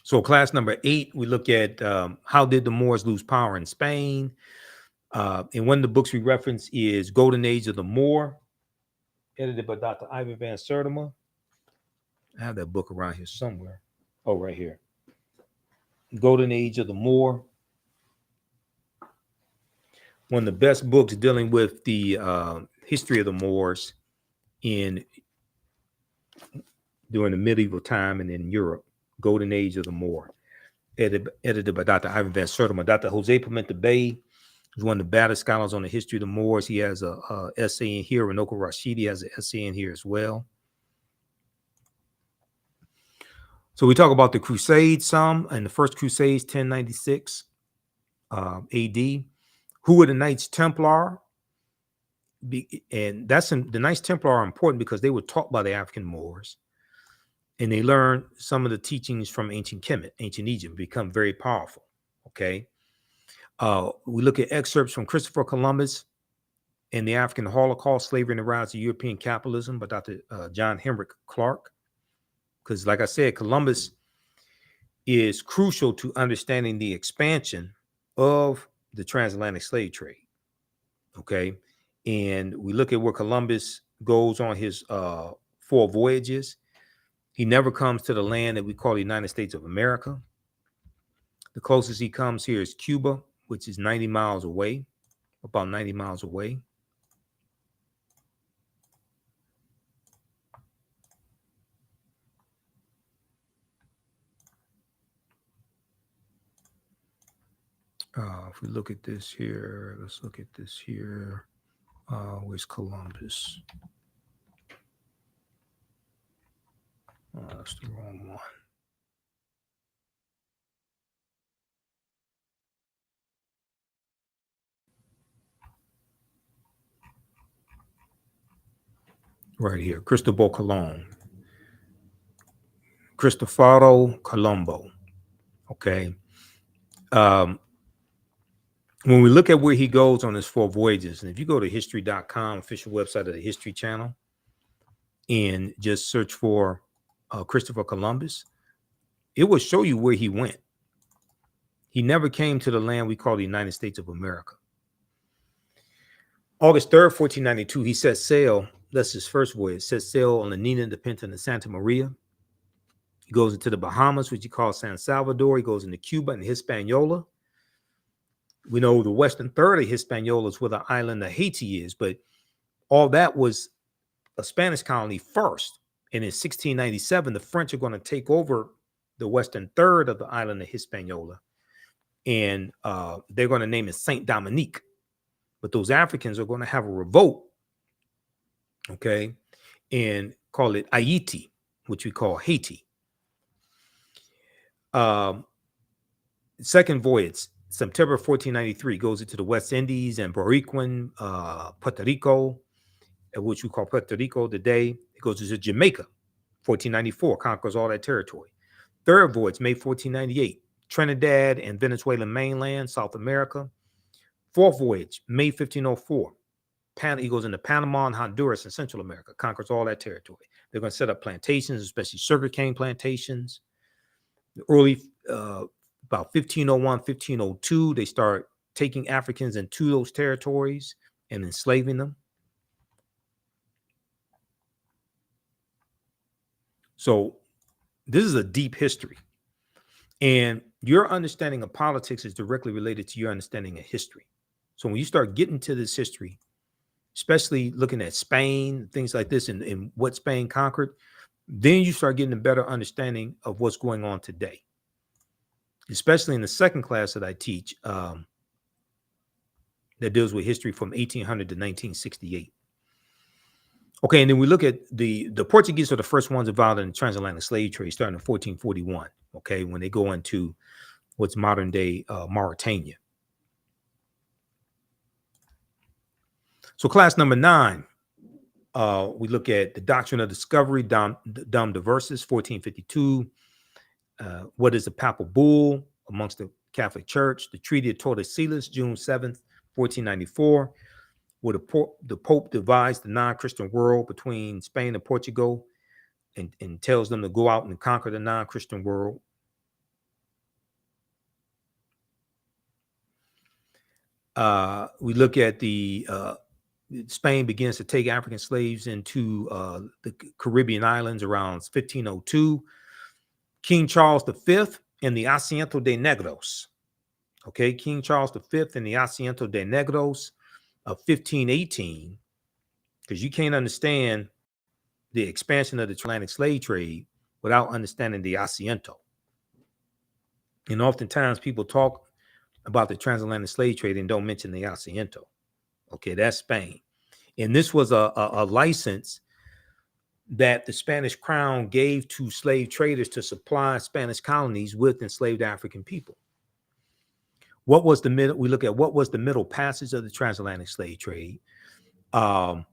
So class number 8, we look at how did the Moors lose power in Spain? And one of the books we reference is Golden Age of the Moor, edited by Dr. Ivan Van Sertima. I have that book around here somewhere. Oh, right here. Golden Age of the Moor. One of the best books dealing with the history of the Moors during the medieval time and in Europe. Golden Age of the Moor, edited by Dr. Ivan Van Sertima. Dr. Jose Pimenta Bay is one of the baddest scholars on the history of the Moors. He has a essay in here. Ranoko Rashidi has an essay in here as well. So we talk about the Crusades some, and the First Crusades, 1096 AD. Who were the Knights Templar? And the Knights Templar are important because they were taught by the African Moors, and they learned some of the teachings from ancient Kemet, ancient Egypt, become very powerful. Okay. We look at excerpts from Christopher Columbus and the African Holocaust, Slavery and the Rise of European Capitalism by Dr. John Henrik Clark. Because like I said, Columbus is crucial to understanding the expansion of the transatlantic slave trade. Okay. And we look at where Columbus goes on his 4 voyages. He never comes to the land that we call the United States of America. The closest he comes here is Cuba, which is 90 miles away, about 90 miles away. If we look at this here, let's look at this here. Where's Columbus? That's the wrong one. Right here, Cristobal Colon. Cristoforo Colombo. Okay. When we look at where he goes on his 4 voyages, and if you go to history.com, official website of the History Channel, and just search for Christopher Columbus, it will show you where he went. He never came to the land we call the United States of America. August 3rd, 1492, he set sail. That's his first voyage. Set sail on the Nina, the Pinta, and the Santa Maria. He goes into the Bahamas, which he calls San Salvador. He goes into Cuba and Hispaniola. We know the western third of Hispaniola is where the island of Haiti is, but all that was a Spanish colony first. And in 1697, the French are going to take over the western third of the island of Hispaniola, and they're going to name it Saint Dominique. But those Africans are going to have a revolt, okay, and call it Haiti, which we call Haiti. Second voyage, September 1493, goes into the West Indies and Boricuan, Puerto Rico, which we call Puerto Rico today. It goes to Jamaica, 1494, conquers all that territory. Third voyage, May 1498, Trinidad and Venezuelan mainland, South America. Fourth voyage, May 1504, he goes into Panama and Honduras in Central America, conquers all that territory. They're going to set up plantations, especially sugarcane plantations. The early, about 1501, 1502, they start taking Africans into those territories and enslaving them. So this is a deep history. And your understanding of politics is directly related to your understanding of history. So when you start getting to this history, especially looking at Spain, things like this, and what Spain conquered, then you start getting a better understanding of what's going on today. Especially in the second class that I teach, that deals with history from 1800 to 1968. Okay, and then we look at the Portuguese are the first ones involved in the transatlantic slave trade starting in 1441. okay, when they go into what's modern day Mauritania. So class number 9, we look at the doctrine of discovery, Dom Diversis, 1452. What is a papal bull amongst the Catholic Church? The Treaty of Tordesillas, June 7th, 1494, where the Pope divides the non-Christian world between Spain and Portugal and tells them to go out and conquer the non-Christian world. We look at the Spain begins to take African slaves into the Caribbean islands around 1502. King Charles V and the Asiento de Negros. Okay, King Charles V and the Asiento de Negros of 1518, because you can't understand the expansion of the transatlantic slave trade without understanding the Asiento. And oftentimes people talk about the transatlantic slave trade and don't mention the Asiento. Okay, that's Spain. And this was a license that the Spanish crown gave to slave traders to supply Spanish colonies with enslaved African people. What was the middle? We look at what was the middle passage of the transatlantic slave trade to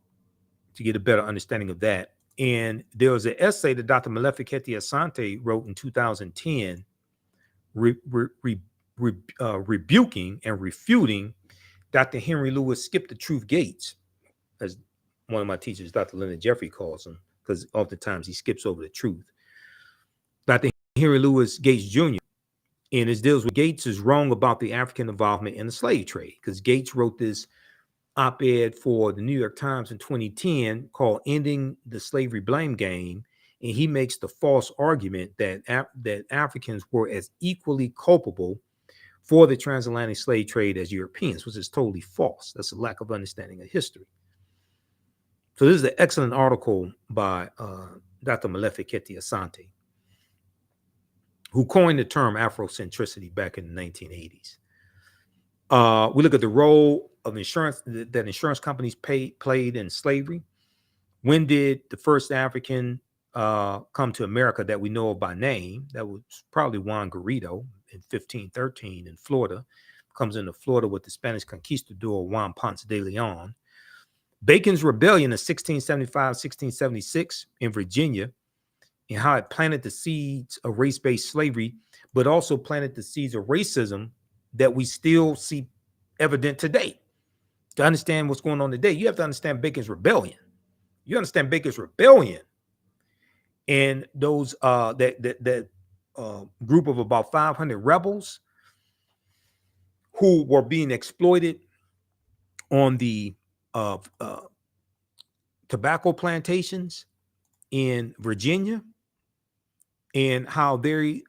get a better understanding of that. And there was an essay that Dr. Maleficenti Asante wrote in 2010, rebuking and refuting Dr. Henry Louis Skip the Truth Gates, as one of my teachers, Dr. Leonard Jeffrey, calls him, because oftentimes he skips over the truth. Dr. Henry Louis Gates Jr. and his deals with Gates is wrong about the African involvement in the slave trade, because Gates wrote this op-ed for the New York Times in 2010 called "Ending the Slavery Blame Game," and he makes the false argument that Africans were as equally culpable for the transatlantic slave trade as Europeans, which is totally false. That's a lack of understanding of history. So this is an excellent article by Dr. Maleficenti Asante, who coined the term Afrocentricity back in the 1980s. We look at the role of insurance that insurance companies played in slavery. When did the first African come to America that we know of by name? That was probably Juan Garrido in 1513 in Florida. Comes into Florida with the Spanish conquistador Juan Ponce de Leon. Bacon's Rebellion in 1675-1676 in Virginia, and how it planted the seeds of race-based slavery, but also planted the seeds of racism that we still see evident today. To understand what's going on today, you have to understand Bacon's Rebellion. You understand Bacon's Rebellion and those that group of about 500 rebels who were being exploited on the tobacco plantations in Virginia, and how they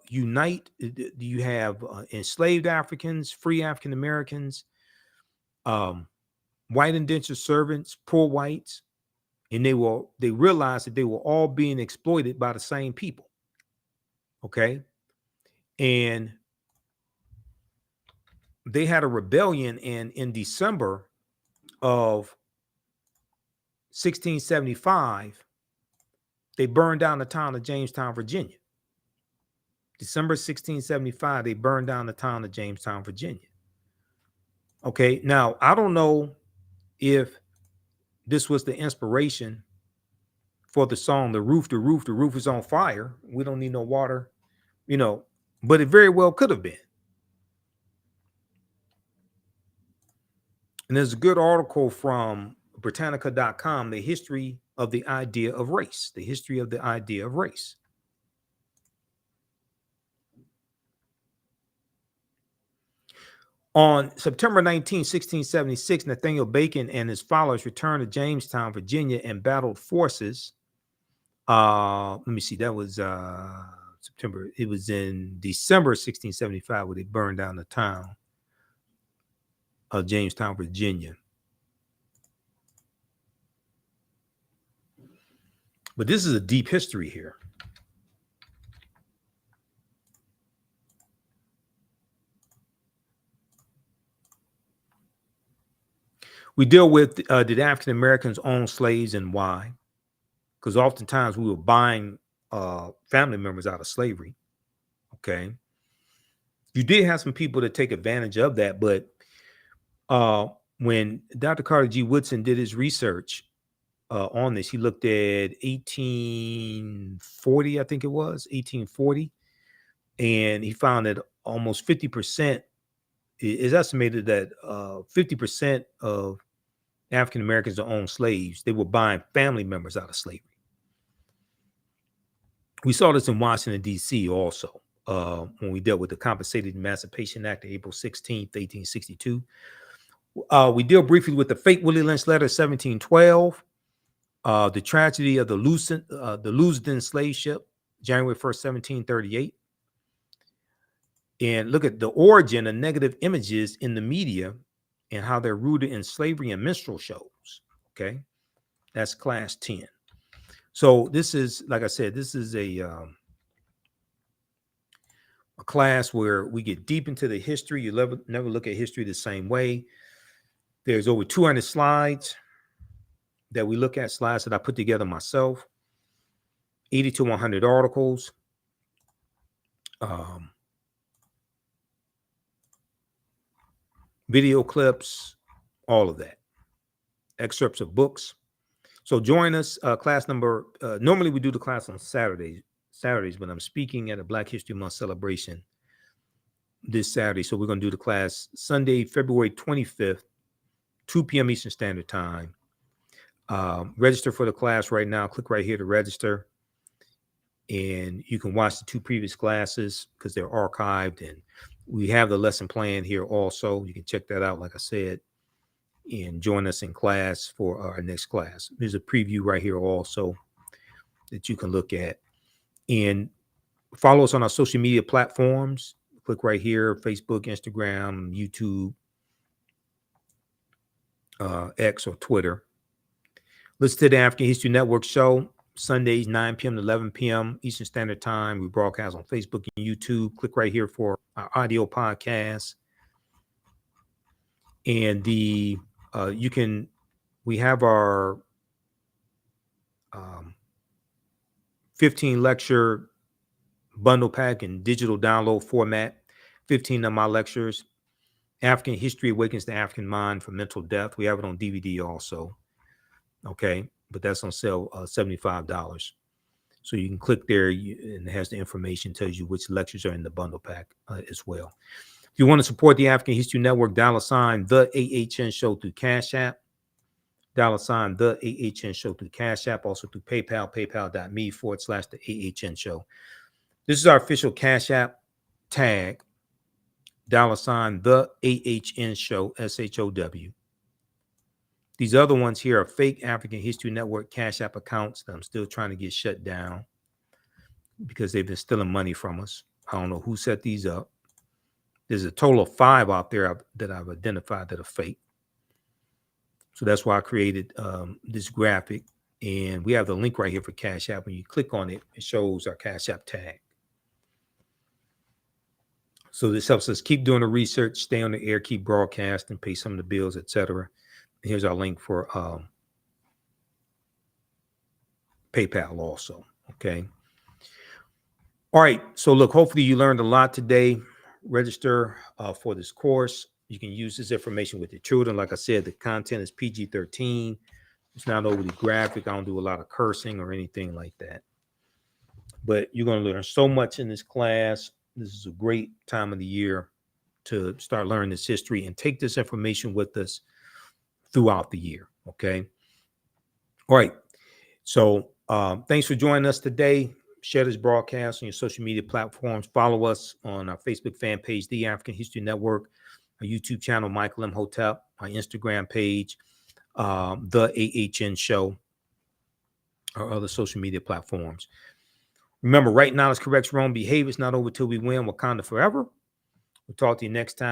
unite. You have enslaved Africans, free African Americans, white indentured servants, poor whites, and they realized that they were all being exploited by the same people. Okay, and they had a rebellion, and in December of 1675, they burned down the town of Jamestown, Virginia. December 1675, they burned down the town of Jamestown, Virginia. Okay, now I don't know if this was the inspiration for the song, the roof is on fire. We don't need no water, but it very well could have been. And there's a good article from Britannica.com, the history of the idea of race, the history of the idea of race. On September 19, 1676, Nathaniel Bacon and his followers returned to Jamestown, Virginia, and battled forces. Let me see, that was September. It was in December 1675 where they burned down the town of Jamestown, Virginia. But this is a deep history here. We deal with did African Americans own slaves and why? Because oftentimes we were buying family members out of slavery. Okay. You did have some people that take advantage of that, but when Dr. Carter G. Woodson did his research on this, he looked at 1840, I think it was 1840, and he found that almost 50% is estimated that 50% of African Americans that owned slaves, they were buying family members out of slavery. We saw this in Washington, D.C. also when we dealt with the Compensated Emancipation Act of April 16th, 1862. We deal briefly with the fake Willie Lynch letter, 1712, the tragedy of the Lusden slave ship, January 1st, 1738. And look at the origin of negative images in the media and how they're rooted in slavery and minstrel shows. Okay, that's class 10. So this is, like I said, this is a class where we get deep into the history. You never look at history the same way. There's over 200 slides that we look at, slides that I put together myself, 80 to 100 articles. Video clips, all of that, excerpts of books. So join us, class number, normally we do the class on Saturdays, but I'm speaking at a Black History Month celebration this Saturday. So we're going to do the class Sunday, February 25th, 2 p.m. Eastern Standard Time. Register for the class right now. Click right here to register. And you can watch the 2 previous classes because they're archived. And we have the lesson plan here also. You can check that out, like I said, and join us in class for our next class. There's a preview right here also that you can look at. And follow us on our social media platforms. Click right here, Facebook, Instagram, YouTube, X or Twitter. Listen to the African History Network show, Sundays, 9 p.m. to 11 p.m. Eastern Standard Time. We broadcast on Facebook and YouTube. Click right here for our audio podcast. And we have our 15 lecture bundle pack in digital download format. 15 of my lectures. African History Awakens the African Mind from Mental Death. We have it on DVD also. Okay, but that's on sale, $75. So you can click there and it has the information, tells you which lectures are in the bundle pack as well. If you want to support the African History Network, $ the AHN show through Cash App. $ the AHN show through Cash App, also through PayPal, paypal.me/the AHN show. This is our official Cash App tag, $ the AHN show, SHOW. These other ones here are fake African History Network Cash App accounts that I'm still trying to get shut down because they've been stealing money from us. I don't know who set these up. There's a total of 5 out there that I've identified that are fake. So that's why I created this graphic. And we have the link right here for Cash App. When you click on it, it shows our Cash App tag. So this helps us keep doing the research, stay on the air, keep broadcasting, pay some of the bills, etc. Here's our link for PayPal also. Okay. All right. So look, hopefully you learned a lot today. Register for this course. You can use this information with your children. Like I said, the content is PG-13. It's not overly graphic. I don't do a lot of cursing or anything like that. But you're going to learn so much in this class. This is a great time of the year to start learning this history and take this information with us throughout the year. Okay. All right. So thanks for joining us today. Share this broadcast on your social media platforms. Follow us on our Facebook fan page, The African History Network, our YouTube channel, Michael Imhotep, our Instagram page, The AHN Show, our other social media platforms. Remember, right knowledge corrects wrong behavior. It's not over till we win. Wakanda forever. We'll talk to you next time.